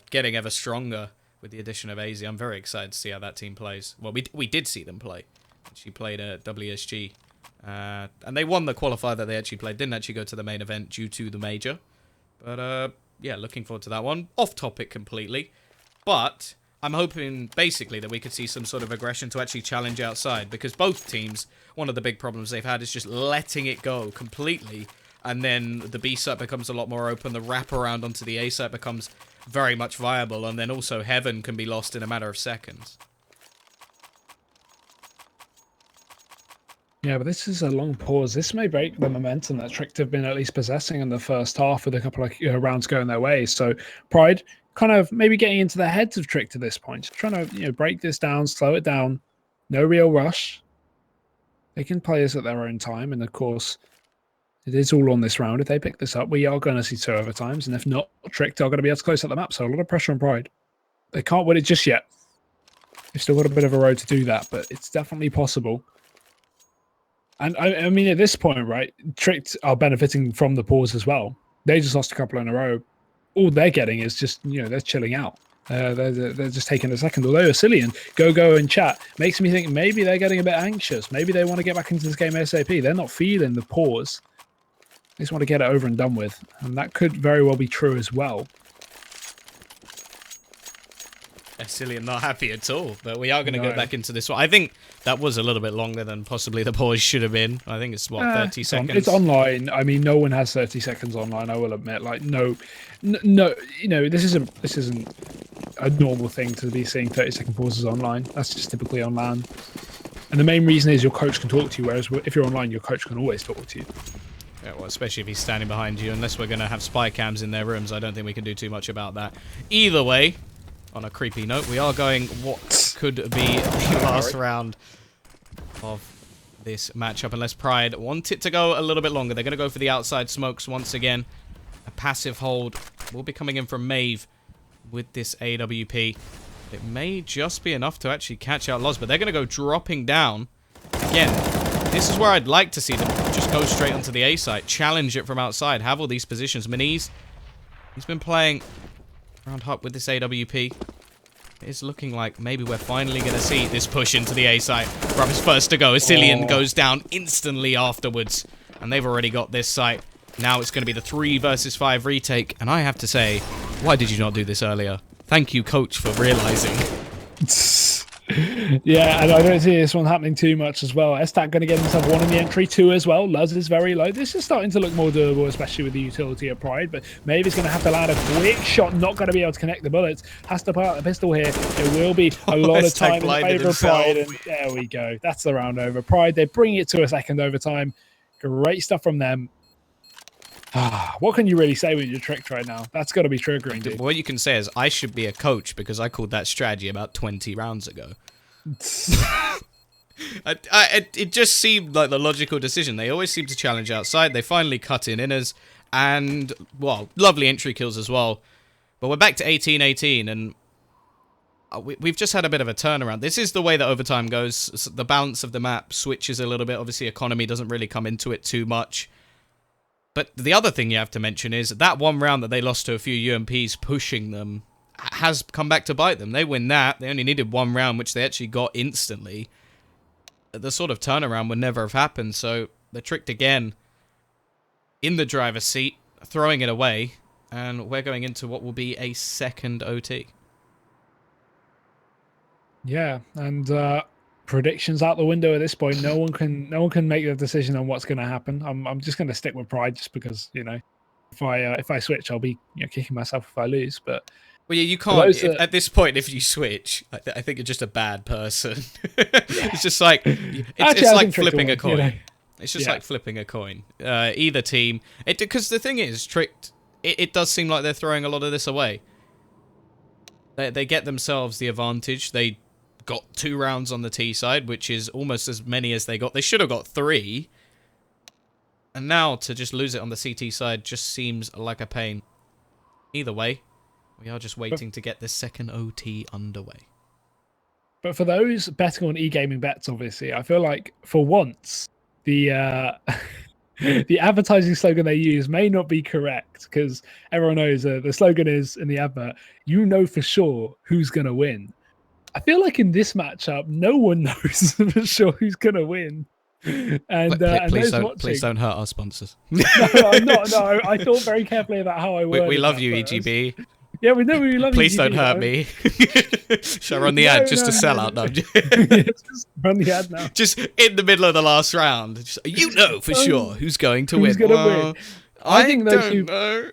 Speaker 2: getting ever stronger with the addition of AZ. I'm very excited to see how that team plays. Well, we did see them play. She played at WSG. And they won the qualifier that they actually played. Didn't actually go to the main event due to the major. But, yeah, looking forward to that one. Off topic completely. But I'm hoping, basically, that we could see some sort of aggression to actually challenge outside. Because both teams, one of the big problems they've had is just letting it go completely. And then the B site becomes a lot more open. The wraparound onto the A site becomes very much viable, and then also Heaven can be lost in a matter of seconds.
Speaker 3: Yeah, but this is a long pause. This may break the momentum that Tricked have been at least possessing in the first half with a couple of rounds going their way. So Pride kind of maybe getting into the heads of Tricked at this point, trying to break this down, slow it down. No real rush. They can play this at their own time, and of course, it is all on this round. If they pick this up, we are going to see 2 overtimes. And if not, Tricked are going to be able to close out the map. So a lot of pressure on Pride. They can't win it just yet. They've still got a bit of a road to do that, but it's definitely possible. And I mean, at this point, right, Tricked are benefiting from the pause as well. They just lost a couple in a row. All they're getting is just, they're chilling out. They're just taking a second. Although Asilian, go and chat, makes me think maybe they're getting a bit anxious. Maybe they want to get back into this game ASAP. They're not feeling the pause. They just want to get it over and done with. And that could very well be true as well.
Speaker 2: Cillian not happy at all, but we are going to go back into this one. I think that was a little bit longer than possibly the pause should have been. I think it's, 30 seconds?
Speaker 3: It's online. I mean, no one has 30 seconds online, I will admit. Like, no, this isn't a normal thing to be seeing 30-second pauses online. That's just typically on LAN. And the main reason is your coach can talk to you, whereas if you're online, your coach can always talk to you.
Speaker 2: Yeah, well, especially if he's standing behind you. Unless we're going to have spy cams in their rooms, I don't think we can do too much about that. Either way, on a creepy note, we are going what could be the last round of this matchup, unless Pride want it to go a little bit longer. They're going to go for the outside smokes once again. A passive hold will be coming in from Maeve with this AWP. It may just be enough to actually catch out Loz, but they're going to go dropping down. Again, this is where I'd like to see them just go straight onto the A site, challenge it from outside, have all these positions. Maniz, he's been playing around Hup with this AWP. It's looking like maybe we're finally going to see this push into the A site. Rob is first to go. Asilian goes down instantly afterwards. And they've already got this site. Now it's going to be the 3 versus 5 retake. And I have to say, why did you not do this earlier? Thank you, coach, for realizing.
Speaker 3: Yeah, and I don't see this one happening too much as well. Estat going to get himself 1 in the entry, 2 as well. Luz is very low. This is starting to look more doable, especially with the utility of Pride, but maybe he's going to have to land a quick shot, not going to be able to connect the bullets. Has to pull out the pistol here. It will be a lot of time in favor of Pride, and there we go. That's the round over. Pride, they bring it to a second overtime. Great stuff from them. What can you really say when you're tricked right now? That's got to be triggering, dude.
Speaker 2: What you can say is, I should be a coach because I called that strategy about 20 rounds ago. It just seemed like the logical decision. They always seem to challenge outside. They finally cut in inners. And, well, lovely entry kills as well. But we're back to 18-18, and we've just had a bit of a turnaround. This is the way that overtime goes. The balance of the map switches a little bit. Obviously, economy doesn't really come into it too much. But the other thing you have to mention is that one round that they lost to a few UMPs pushing them has come back to bite them. They win that. They only needed one round, which they actually got instantly. The sort of turnaround would never have happened, so they're tricked again in the driver's seat, throwing it away, and we're going into what will be a second OT.
Speaker 3: Yeah, and predictions out the window at this point. No one can make a decision on what's going to happen. I'm just going to stick with pride, just because, you know, if I switch, I'll be, you know, kicking myself if I lose. But
Speaker 2: well, yeah, you can't at this point. If you switch, I think you're just a bad person. It's just like it's like flipping a coin. You know? It's just like flipping a coin. Either team, because the thing is, tricked. It does seem like they're throwing a lot of this away. They get themselves the advantage. They got 2 rounds on the T side, which is almost as many as they got. They should have got 3. And now to just lose it on the CT side just seems like a pain. Either way, we are just waiting to get this second OT underway. But
Speaker 3: for those betting on e-gaming bets, obviously, I feel like for once the the advertising slogan they use may not be correct, because everyone knows the slogan is in the advert, you know for sure who's going to win. I feel like in this matchup, no one knows for sure who's going to win. And
Speaker 2: please don't hurt our sponsors.
Speaker 3: No, I'm not. No, I thought very carefully about how I worded
Speaker 2: we love you,
Speaker 3: first.
Speaker 2: EGB.
Speaker 3: Yeah, we know we love you.
Speaker 2: Please don't hurt me. Shall I run the ad just to sell out? No,
Speaker 3: just run the ad now.
Speaker 2: Just in the middle of the last round. Just, you know for sure who's going to win.
Speaker 3: Who's going to win?
Speaker 2: I think those who know.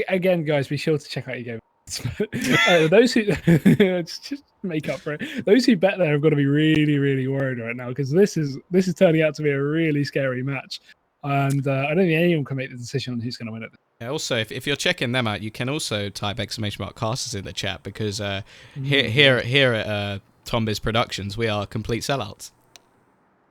Speaker 3: Again, guys, be sure to check out your game. Those who just make up for it. Those who bet there have got to be really, really worried right now, because this is turning out to be a really scary match, and I don't think anyone can make the decision on who's going to win it.
Speaker 2: Yeah, also, if you're checking them out, you can also type !casters in the chat, because here at Tombiz Productions, we are complete sellouts.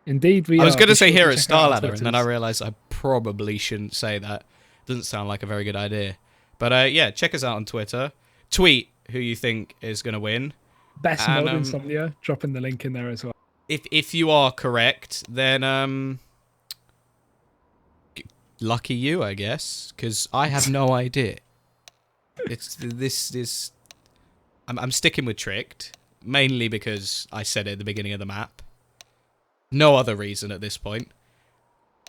Speaker 3: Indeed, we are.
Speaker 2: I was going to say here at Starladder, and then I realised I probably shouldn't say that. Doesn't sound like a very good idea. But yeah, check us out on Twitter. Tweet who you think is going to win.
Speaker 3: Best mod Insomnia. Dropping the link in there as well.
Speaker 2: If you are correct, then lucky you, I guess, because I have no idea. I'm sticking with tricked, mainly because I said it at the beginning of the map. No other reason at this point.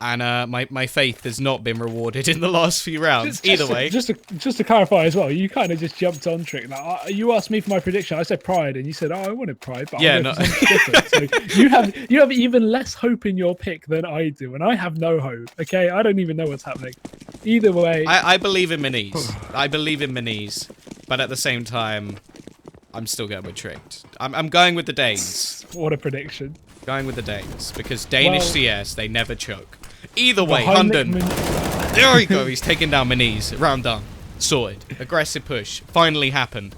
Speaker 2: And my faith has not been rewarded in the last few rounds. Either way,
Speaker 3: just to clarify as well, you kind of just jumped on trick. Like, you asked me for my prediction. I said pride, and you said, "Oh, I wanted pride." But
Speaker 2: yeah, no.
Speaker 3: So you have even less hope in your pick than I do, and I have no hope. Okay, I don't even know what's happening. Either way,
Speaker 2: I believe in Minis. I believe in Minis, but at the same time, I'm still going with tricked. I'm going with the Danes.
Speaker 3: What a prediction!
Speaker 2: Going with the Danes, because Danish CS, they never choke. Either way, Hunden. There we go. He's taking down Minis. Round done. Sorted. Aggressive push. Finally happened.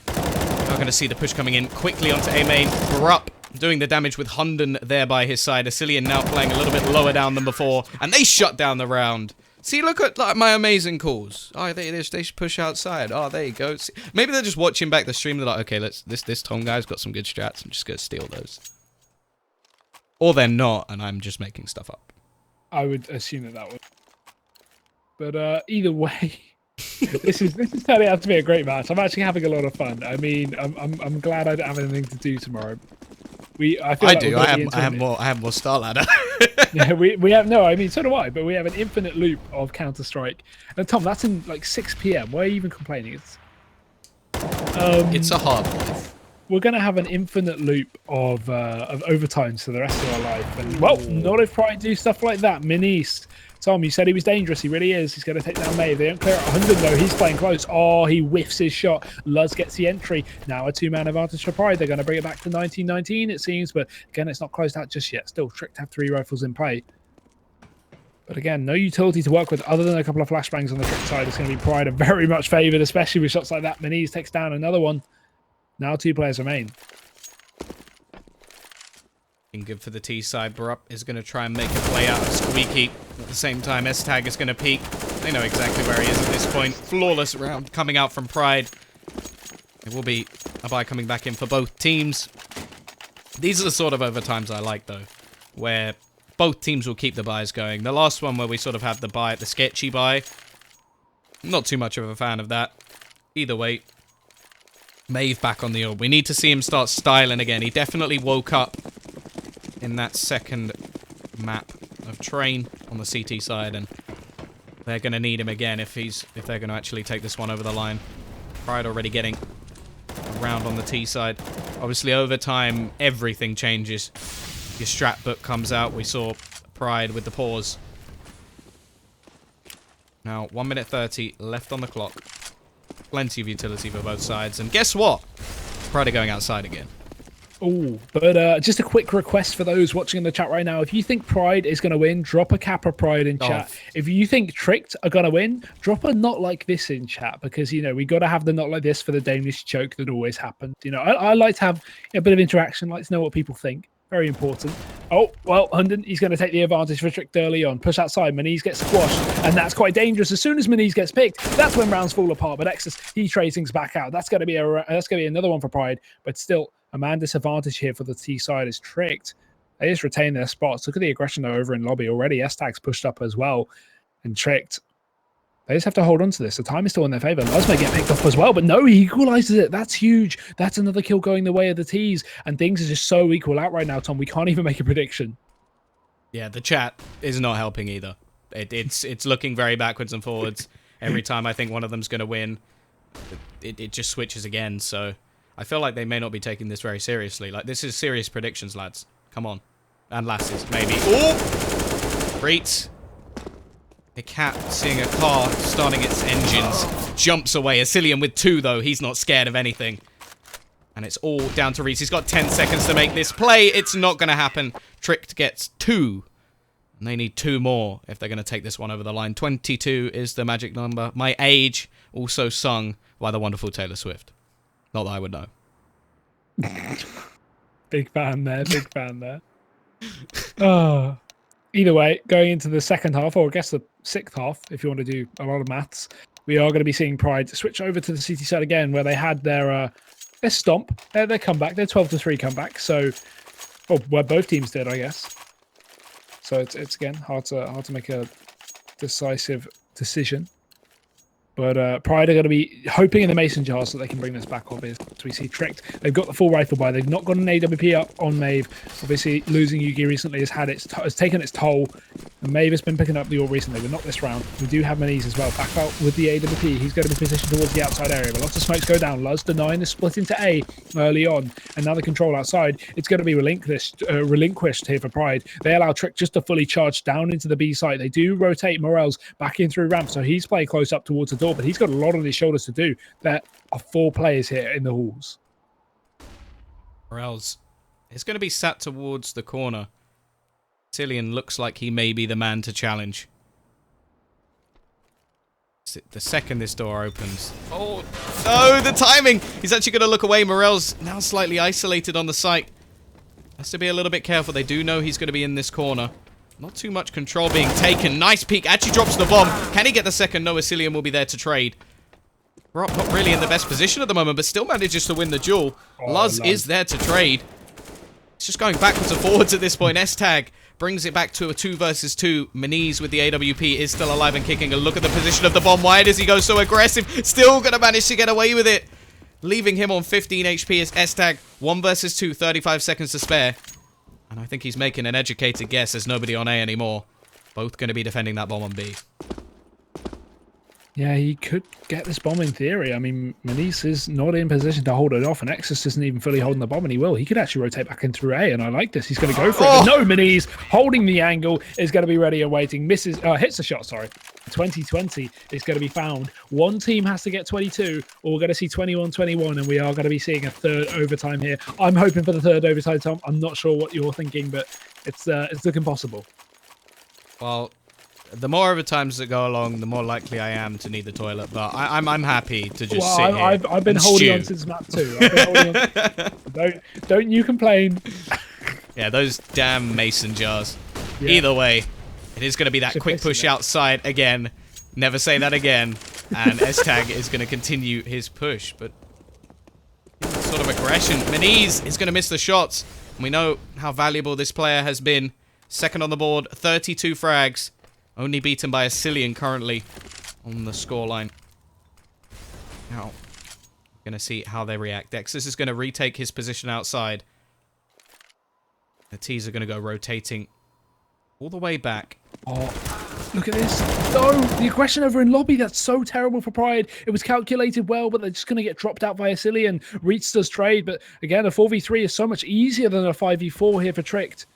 Speaker 2: We're going to see the push coming in quickly onto A main. Rupp doing the damage with Hunden there by his side. Asilian now playing a little bit lower down than before. And they shut down the round. See, look at my amazing calls. Oh, they should push outside. Oh, there you go. See, maybe they're just watching back the stream. They're like, okay, this Tom guy's got some good strats. I'm just going to steal those. Or they're not, and I'm just making stuff up.
Speaker 3: I would assume that would. But either way, this is turning out to be a great match. I'm actually having a lot of fun. I mean, I'm glad I don't have anything to do tomorrow. I have more
Speaker 2: Starladder.
Speaker 3: Yeah, we have no. I mean, so do I. But we have an infinite loop of Counter Strike. And Tom, that's in like 6 p.m. Why are you even complaining?
Speaker 2: It's a hard life.
Speaker 3: We're going to have an infinite loop of overtimes for the rest of our life. And, well, not if Pride do stuff like that. Min-East. Tom, you said he was dangerous. He really is. He's going to take down May. If they don't clear at 100, though, he's playing close. Oh, he whiffs his shot. Luz gets the entry. Now a 2-man advantage for Pride. They're going to bring it back to 19-19, it seems. But, again, it's not closed out just yet. Still, Trick to have 3 rifles in play. But again, no utility to work with other than a couple of flashbangs on the Trick side. It's going to be Pride are very much favoured, especially with shots like that. Maniz takes down another one. Now 2 players remain.
Speaker 2: Good for the T side. Barup is going to try and make a play out of Squeaky. At the same time, S-Tag is going to peek. They know exactly where he is at this point. Flawless round coming out from Pride. It will be a buy coming back in for both teams. These are the sort of overtimes I like, though, where both teams will keep the buys going. The last one where we sort of had the buy, the sketchy buy, not too much of a fan of that. Either way, Maeve back on the orb. We need to see him start styling again. He definitely woke up in that second map of Train on the CT side, and they're going to need him again if they're going to actually take this one over the line. Pride already getting a round on the T side. Obviously, over time, everything changes. Your strat book comes out. We saw Pride with the pause. Now, 1 minute 30 left on the clock. Plenty of utility for both sides. And guess what? Pride are going outside again.
Speaker 3: Oh, but just a quick request for those watching in the chat right now. If you think Pride is going to win, drop a Kappa Pride in chat. If you think Tricked are going to win, drop a not like this in chat, because, you know, we got to have the not like this for the Danish choke that always happens. You know, I like to have a bit of interaction, like to know what people think. Very important. Oh, well, Hunden, he's going to take the advantage for Tricked early on. Push outside, Maniz gets squashed, and that's quite dangerous. As soon as Maniz gets picked, that's when rounds fall apart. But Exus, he trades things back out. That's going to be another one for Pride, but still, a man disadvantage here for the T side is Tricked. They just retain their spots. Look at the aggression though over in lobby already. S-Tag's pushed up as well. And Tricked, they just have to hold on to this. The time is still in their favor. Luz may get picked off as well, but no, he equalizes it. That's huge. That's another kill going the way of the T's. And things are just so equal out right now, Tom. We can't even make a prediction.
Speaker 2: Yeah, the chat is not helping either. It's looking very backwards and forwards. Every time I think one of them's going to win, it just switches again. So I feel like they may not be taking this very seriously. Like, this is serious predictions, lads. Come on. And lasses, maybe. Oh! Breach. A cat seeing a car starting its engines. Jumps away. Asilium with 2, though. He's not scared of anything. And it's all down to Reese. He's got 10 seconds to make this play. It's not going to happen. Tricked gets 2. And they need 2 more if they're going to take this one over the line. 22 is the magic number. My age, also sung by the wonderful Taylor Swift. Not that I would know.
Speaker 3: Big fan there. Big fan there. Oh. Either way, going into the second half, or I guess the 6th half, if you want to do a lot of maths, we are going to be seeing Pride switch over to the CT side again, where they had their stomp, their comeback, their 12-3 comeback. So, where both teams did, I guess. So it's again hard to make a decisive decision. But Pride are going to be hoping in the mason jar so they can bring this back, obviously. So we see Tricked. They've got the full rifle buy. They've not got an AWP up on Maeve. Obviously, losing Yugi recently has taken its toll. And Maeve has been picking up the ore recently, but not this round. We do have Maniz as well. Back out with the AWP. He's going to be positioned towards the outside area. But lots of smokes go down. Luz denying the split into A early on. And now the control outside. It's going to be relinquished here for Pride. They allow Trick just to fully charge down into the B site. They do rotate Morels back in through ramp. So he's playing close up towards the door, but he's got a lot on his shoulders to do. There are 4 players here in the halls.
Speaker 2: Morels is going to be sat towards the corner. Cillian looks like he may be the man to challenge. The second this door opens. Oh, no, the timing! He's actually going to look away. Morels now slightly isolated on the site. Has to be a little bit careful. They do know he's going to be in this corner. Not too much control being taken. Nice peek. Actually drops the bomb. Can he get the second? No, Asilium will be there to trade. Rock not really in the best position at the moment, but still manages to win the duel. Luz is there to trade. It's just going backwards and forwards at this point. S-Tag brings it back to a 2 versus 2. Maniz with the AWP is still alive and kicking. A look at the position of the bomb. Why does he go so aggressive? Still going to manage to get away with it. Leaving him on 15 HP as S-Tag. 1 versus 2, 35 seconds to spare. And I think he's making an educated guess. There's nobody on A anymore. Both going to be defending that bomb on B.
Speaker 3: Yeah, he could get this bomb in theory. I mean, Maniz is not in position to hold it off, and Exus isn't even fully holding the bomb, and he will. He could actually rotate back in through A, and I like this. He's going to go for it. But no, Maniz holding the angle is going to be ready and waiting. Hits the shot, sorry. 2020 is going to be found. One team has to get 22, or we're going to see 21-21, and we are going to be seeing a 3rd overtime here. I'm hoping for the 3rd overtime, Tom. I'm not sure what you're thinking, but it's looking possible.
Speaker 2: Well, the more overtimes that go along, the more likely I am to need the toilet. But I'm happy to just sit here.
Speaker 3: I've been holding on since map 2. I've been holding on. Don't you complain.
Speaker 2: Yeah, those damn mason jars.
Speaker 3: Yeah.
Speaker 2: Either way, it is going to be that quick push outside again. Never say that again. And S-Tag is going to continue his push, but sort of aggression. Meniz is going to miss the shots. We know how valuable this player has been. Second on the board, 32 frags. Only beaten by a Cillian currently on the scoreline. Now, we're going to see how they react. Exus is going to retake his position outside. The T's are going to go rotating all the way back.
Speaker 3: Oh, look at this. No, the aggression over in lobby, that's so terrible for Pride. It was calculated well, but they're just going to get dropped out by Cillian. Reitz does trade, but again, a 4v3 is so much easier than a 5v4 here for Tricked.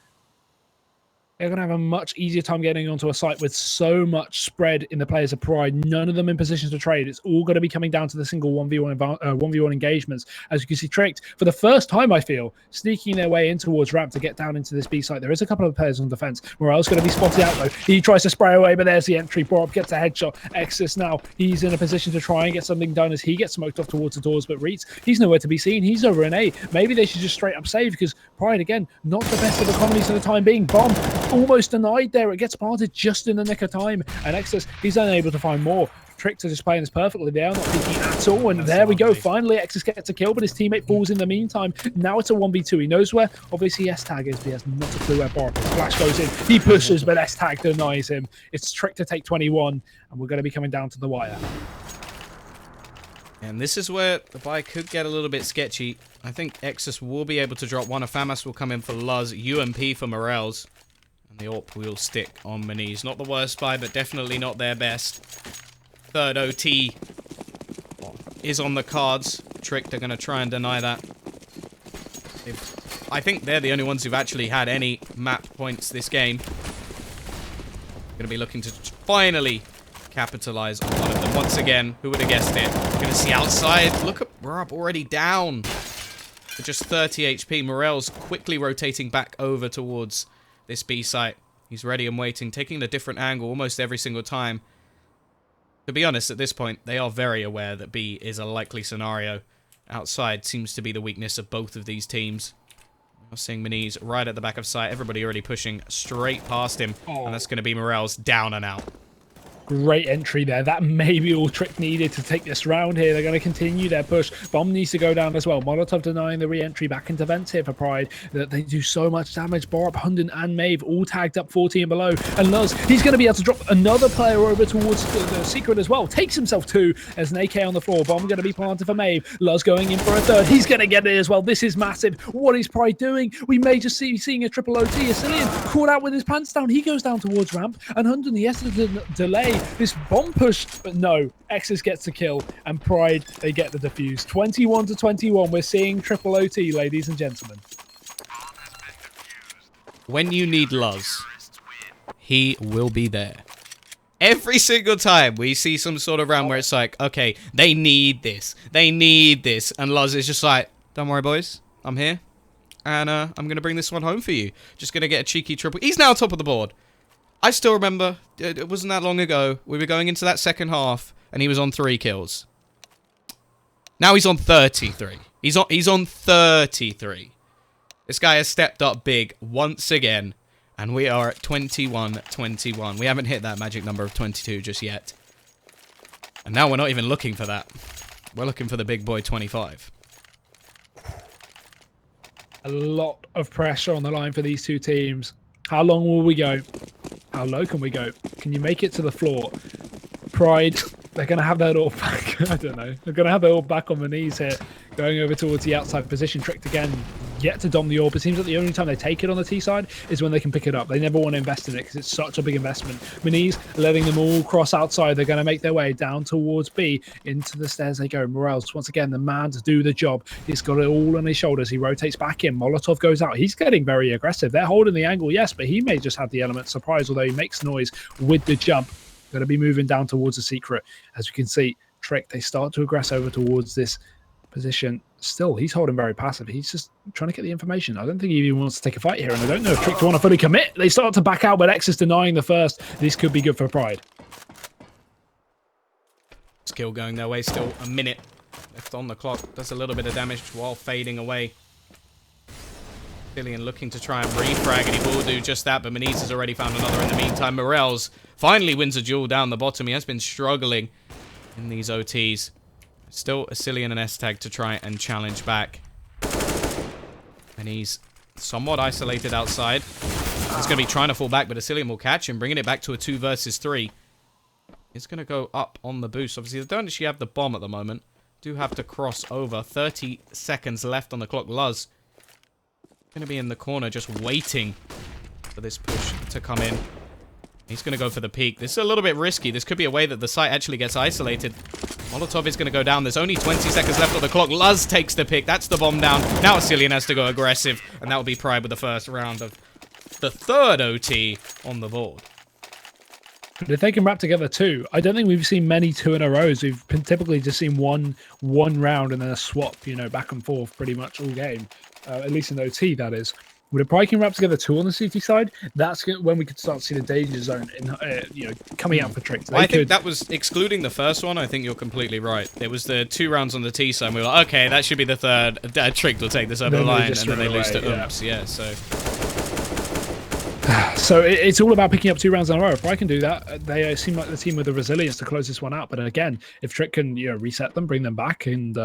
Speaker 3: They're going to have a much easier time getting onto a site with so much spread in the players of Pride. None of them in positions to trade. It's all going to be coming down to the single 1v1 engagements. As you can see, Tricked, for the first time, I feel, sneaking their way in towards ramp to get down into this B site. There is a couple of players on defense. Morel's going to be spotted out, though. He tries to spray away, but there's the entry. Borup gets a headshot. Exus now, he's in a position to try and get something done as he gets smoked off towards the doors, but Reitz, he's nowhere to be seen. He's over in A. Maybe they should just straight up save, because Pride, again, not the best of economies for the time being. Bomb almost denied there. It gets planted just in the nick of time. And Exus, he's unable to find more. Tricks are just playing this perfectly. They are not peeking at all. And there we go. Finally, Exus gets a kill, but his teammate falls in the meantime. Now it's a 1v2. He knows where, obviously, S-Tag is, but he has not a clue where Borup is. Flash goes in. He pushes, but S-Tag denies him. It's Trick to take 21, and we're going to be coming down to the wire.
Speaker 2: And this is where the buy could get a little bit sketchy. I think Exus will be able to drop one. A Famas will come in for Luz. UMP for Morels. And the AWP will stick on Meniz. Not the worst buy, but definitely not their best. Third OT is on the cards. Trick, they're going to try and deny that. I think they're the only ones who've actually had any map points this game. Going to be looking to finally capitalize on one of them. Once again, who would have guessed it? Going to see outside. Look at, we're up already down to just 30 HP. Morel's quickly rotating back over towards this B site. He's ready and waiting, taking a different angle almost every single time. To be honest, at this point, they are very aware that B is a likely scenario. Outside seems to be the weakness of both of these teams. We're seeing Meniz right at the back of sight. Everybody already pushing straight past him. And that's going to be Morel's down and out.
Speaker 3: Great entry there. That may be all Trick needed to take this round here. They're going to continue their push. Bomb needs to go down as well. Molotov denying the re-entry back into vents here for Pride. They do so much damage. Borup, Hunden, and Maeve all tagged up 40 and below. And Luz, he's going to be able to drop another player over towards the secret as well. Takes himself two as an AK on the floor. Bomb going to be planted for Maeve. Luz going in for a third. He's going to get it as well. This is massive. What is Pride doing? We may just see seeing a triple OT. A Cillian caught out with his pants down. He goes down towards ramp. And Hunden, he has to delay this bomb push, but no, Exus gets the kill, and Pride, they get the defuse. 21-21, we're seeing triple OT, ladies and gentlemen.
Speaker 2: When you need Luz, he will be there. Every single time we see some sort of round where it's like, okay, they need this, and Luz is just like, don't worry, boys, I'm here, and I'm going to bring this one home for you. Just going to get a cheeky triple. He's now top of the board. I still remember, it wasn't that long ago, we were going into that second half, and he was on 3 kills. Now he's on 33. He's on 33. This guy has stepped up big once again, and we are at 21-21. We haven't hit that magic number of 22 just yet. And now we're not even looking for that. We're looking for the big boy 25.
Speaker 3: A lot of pressure on the line for these two teams. How long will we go? How low can we go? Can you make it to the floor? Pride, they're going to have their all back. I don't know. They're going to have their all back on the knees here. Going over towards the outside position. Tricked again. Yet to dom the orb. It seems that the only time they take it on the T side is when they can pick it up. They never want to invest in it because it's such a big investment. Meniz letting them all cross outside. They're going to make their way down towards B. Into the stairs they go. Morels, once again, the man to do the job. He's got it all on his shoulders. He rotates back in. Molotov goes out. He's getting very aggressive. They're holding the angle, yes, but he may just have the element of surprise, although he makes noise with the jump. Going to be moving down towards the secret. As you can see, Trick, they start to aggress over towards this position. Still, he's holding very passive. He's just trying to get the information. I don't think he even wants to take a fight here, and I don't know if Trick want to fully commit. They start to back out, but X is denying the first. This could be good for Pride.
Speaker 2: Skill going their way, still a minute left on the clock. Does a little bit of damage while fading away. Cillian looking to try and refrag, and he will do just that, but Moniz has already found another in the meantime. Morels finally wins a duel down the bottom. He has been struggling in these OTs. Still a Cillian and S-Tag to try and challenge back. And he's somewhat isolated outside. He's going to be trying to fall back, but Cillian will catch him, bringing it back to a 2 versus 3. He's going to go up on the boost. Obviously, they don't actually have the bomb at the moment. Do have to cross over. 30 seconds left on the clock. Luz going to be in the corner just waiting for this push to come in. He's going to go for the peak. This is a little bit risky. This could be a way that the site actually gets isolated. Molotov is going to go down. There's only 20 seconds left on the clock. Luz takes the pick. That's the bomb down. Now Cillian has to go aggressive, and that will be Pride with the first round of the third OT on the board.
Speaker 3: But if they can wrap together 2, I don't think we've seen many 2 in a row. We've typically just seen one round and then a swap, back and forth pretty much all game. At least in OT, that is. When if Pride can wrap together 2 on the CT side, that's when we could start to see the danger zone coming out for Trick.
Speaker 2: I think that was excluding the first one. I think you're completely right. It was the 2 rounds on the T side. And we were like, okay, that should be the third. Trick will take this over the line, and then they lose to Umps. Yeah, so.
Speaker 3: So it's all about picking up 2 rounds in a row. If I can do that, they seem like the team with the resilience to close this one out. But again, if Trick can reset them, bring them back, and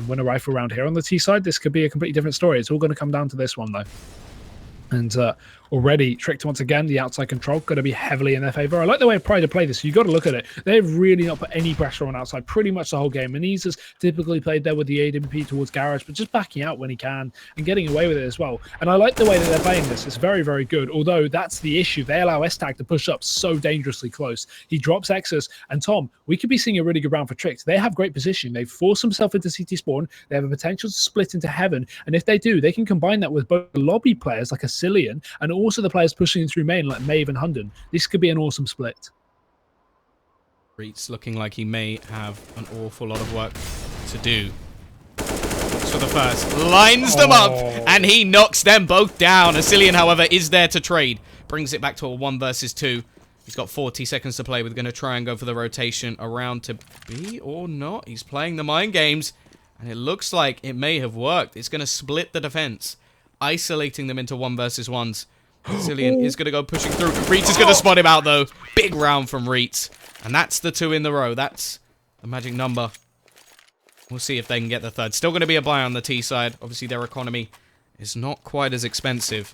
Speaker 3: win a rifle round here on the T side, this could be a completely different story. It's all going to come down to this one, though. And already, Tricked once again, the outside control going to be heavily in their favor. I like the way Pride to play this. You've got to look at it. They've really not put any pressure on outside pretty much the whole game. Moniz has typically played there with the AWP towards Garage, but just backing out when he can and getting away with it as well. And I like the way that they're playing this. It's very, very good. Although that's the issue. They allow S-Tag to push up so dangerously close. He drops Exus. And Tom, we could be seeing a really good round for Tricked. They have great position. They've forced themselves into CT spawn. They have a potential to split into heaven. And if they do, they can combine that with both lobby players like a Cillian and also the players pushing through main like Maeve and Hunden. This could be an awesome split.
Speaker 2: Reitz looking like he may have an awful lot of work to do. Looks for the first. Lines them up, and he knocks them both down. Cillian, however, is there to trade. Brings it back to a 1 versus 2. He's got 40 seconds to play. We're going to try and go for the rotation around to B or not. He's playing the mind games, and it looks like it may have worked. It's going to split the defense, isolating them into 1 versus 1s. Cillian is going to go pushing through. Reitz is going to spot him out, though. Big round from Reitz. And that's the 2 in the row. That's the magic number. We'll see if they can get the third. Still going to be a buy on the T side. Obviously, their economy is not quite as expensive.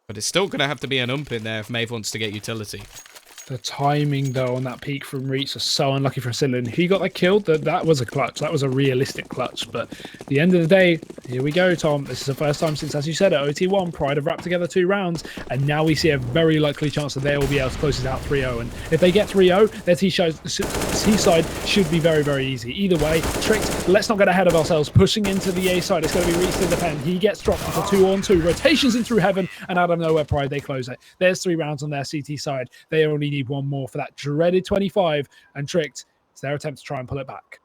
Speaker 2: But it's still going to have to be an ump in there if Maeve wants to get utility.
Speaker 3: The timing, though, on that peak from Reitz was so unlucky for Cillian. He got that killed. That was a clutch. That was a realistic clutch. But at the end of the day, here we go, Tom. This is the first time since, as you said, at OT1, Pride have wrapped together 2 rounds. And now we see a very likely chance that they will be able to close it out 3-0. And if they get 3-0, their T-side should be very, very easy. Either way, Tricked, let's not get ahead of ourselves. Pushing into the A side. It's going to be Reitz to defend. He gets dropped for 2-on-2. Rotations in through heaven. And out of nowhere, Pride, they close it. There's 3 rounds on their CT side. They only need 1 more for that dreaded 25, and Tricked, it's their attempt to try and pull it back.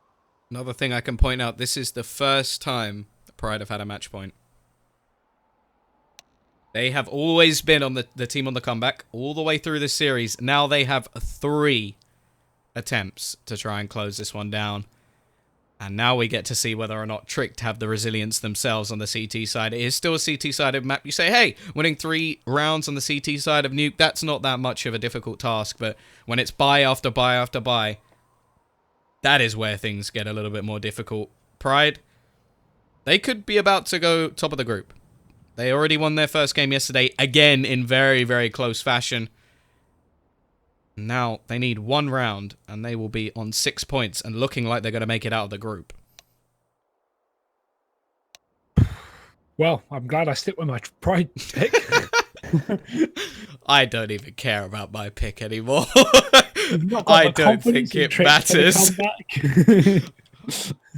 Speaker 2: Another thing I can point out, this is the first time Pride have had a match point. They have always been on the team on the comeback all the way through this series. Now they have 3 attempts to try and close this one down. And now we get to see whether or not Tricked have the resilience themselves on the CT side. It is still a CT side of map. You say, hey, winning 3 rounds on the CT side of nuke, that's not that much of a difficult task. But when it's buy after buy after buy, that is where things get a little bit more difficult. Pride, they could be about to go top of the group. They already won their first game yesterday, again in very, very close fashion. Now, they need 1 round, and they will be on 6 points and looking like they're going to make it out of the group.
Speaker 3: Well, I'm glad I stick with my Pride pick.
Speaker 2: I don't even care about my pick anymore. I don't think it matters.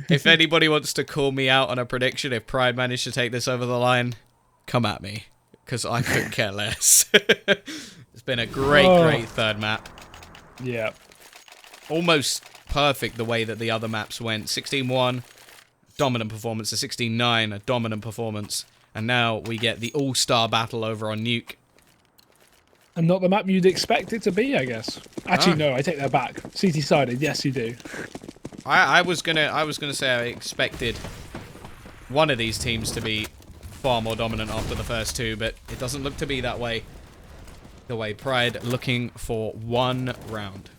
Speaker 2: If anybody wants to call me out on a prediction, if Pride managed to take this over the line, come at me, because I couldn't care less. It's been a great third map.
Speaker 3: Yeah.
Speaker 2: Almost perfect the way that the other maps went. 16-1, dominant performance. A 16-9, a dominant performance. And now we get the all-star battle over on Nuke.
Speaker 3: And not the map you'd expect it to be, I guess. Actually, no, I take that back. CT-sided, yes, you do.
Speaker 2: I was gonna say I expected one of these teams to be far more dominant after the first two, but it doesn't look to be that way. The way Pride looking for 1 round.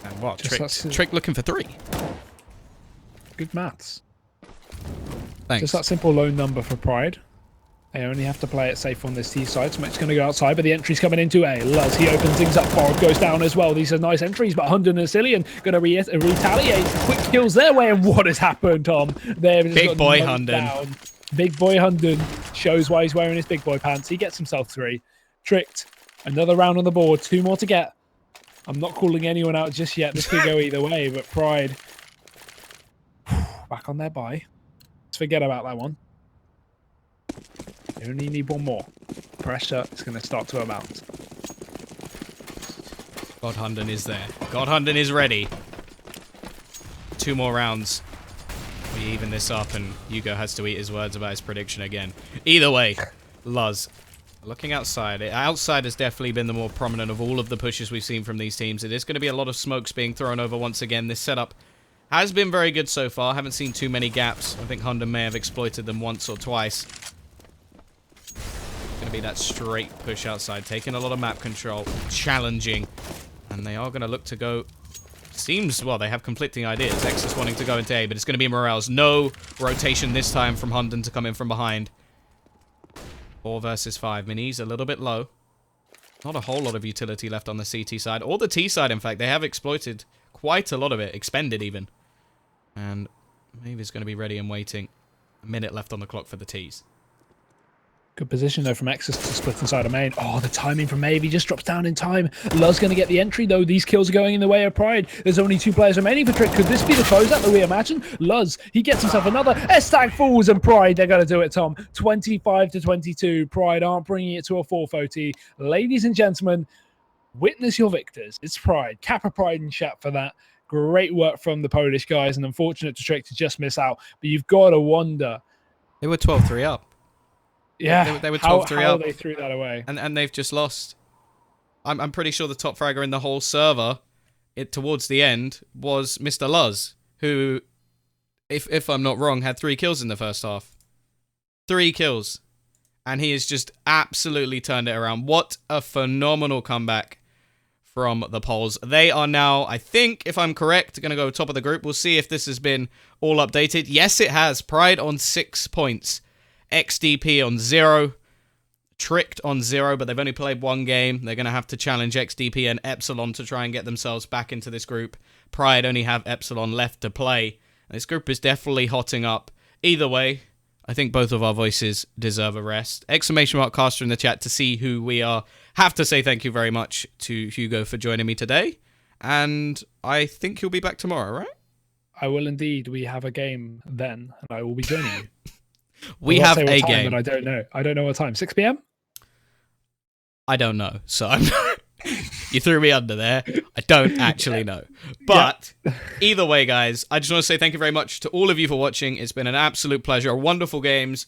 Speaker 2: And what? Trick looking for 3.
Speaker 3: Good maths.
Speaker 2: Thanks.
Speaker 3: Just that simple low number for Pride. They only have to play it safe on this T side. Smack's going to go outside, but the entry's coming into A. Luz, he opens things up. Borg goes down as well. These are nice entries, but Hunden and Cillian going to retaliate. Quick kills their way, and what has happened, Tom?
Speaker 2: Big boy Hunden.
Speaker 3: Big boy Hunden shows why he's wearing his big boy pants. He gets himself 3. Tricked. Another round on the board. 2 more to get. I'm not calling anyone out just yet. This could go either way, but Pride back on their bye. Let's forget about that one. They only need 1 more. Pressure is going to start to amount.
Speaker 2: God Hunden is there. God Hunden is ready. 2 more rounds. We even this up, and Hugo has to eat his words about his prediction again. Either way, Luz. Looking outside. Outside has definitely been the more prominent of all of the pushes we've seen from these teams. It is going to be a lot of smokes being thrown over once again. This setup has been very good so far. Haven't seen too many gaps. I think Hunden may have exploited them once or twice. Going to be that straight push outside. Taking a lot of map control. Challenging. And they are going to look to go... Seems, well, they have conflicting ideas. X is wanting to go into A, but it's going to be Morales. No rotation this time from Hunden to come in from behind. 4 versus 5. Minis a little bit low. Not a whole lot of utility left on the CT side. Or the T side, in fact. They have exploited quite a lot of it. Expended, even. And Mavy's going to be ready and waiting. A minute left on the clock for the Ts.
Speaker 3: Good position, though, from Exus to split inside of main. Oh, the timing from Mavy just drops down in time. Luz going to get the entry, though. These kills are going in the way of Pride. There's only 2 players remaining for Trick. Could this be the closeout that we imagine? Luz, he gets himself another. S-Tag falls, and Pride, they're going to do it, Tom. 25-22. Pride aren't bringing it to a 4th OT. Ladies and gentlemen, witness your victors. It's Pride. Kappa Pride and chat for that. Great work from the Polish guys, and unfortunate to Trick to just miss out. But you've got to wonder.
Speaker 2: They were 12-3 up.
Speaker 3: Yeah,
Speaker 2: they were 12-3
Speaker 3: how
Speaker 2: up.
Speaker 3: they threw that away.
Speaker 2: And they've just lost. I'm pretty sure the top fragger in the whole server, towards the end, was Mr. Luz, who, if I'm not wrong, had 3 kills in the first half. 3 kills. And he has just absolutely turned it around. What a phenomenal comeback from the Poles. They are now, I think, if I'm correct, going to go top of the group. We'll see if this has been all updated. Yes, it has. Pride on 6 points. XDP on 0. Tricked on 0, but they've only played 1 game. They're going to have to challenge XDP and Epsilon to try and get themselves back into this group. Pride only have Epsilon left to play. And this group is definitely hotting up. Either way, I think both of our voices deserve a rest. Exclamation mark caster in the chat to see who we are. Have to say thank you very much to Hugo for joining me today. And I think you'll be back tomorrow, right?
Speaker 3: I will indeed. We have a game then, and I will be joining you.
Speaker 2: We have a game.
Speaker 3: But I don't know. I don't know what time. 6 p.m.?
Speaker 2: I don't know. So you threw me under there. I don't actually know. But either way, guys, I just want to say thank you very much to all of you for watching. It's been an absolute pleasure. Wonderful games.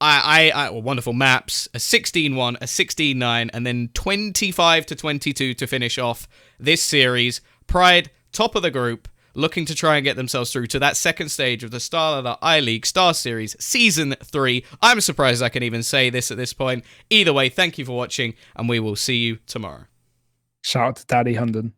Speaker 2: Wonderful maps. A 16-1, a 16-9, and then 25-22 to finish off this series. Pride, top of the group, looking to try and get themselves through to that second stage of the Starladder I-League StarSeries Season 3. I'm surprised I can even say this at this point. Either way, thank you for watching, and we will see you tomorrow.
Speaker 3: Shout out to Daddy Hunden.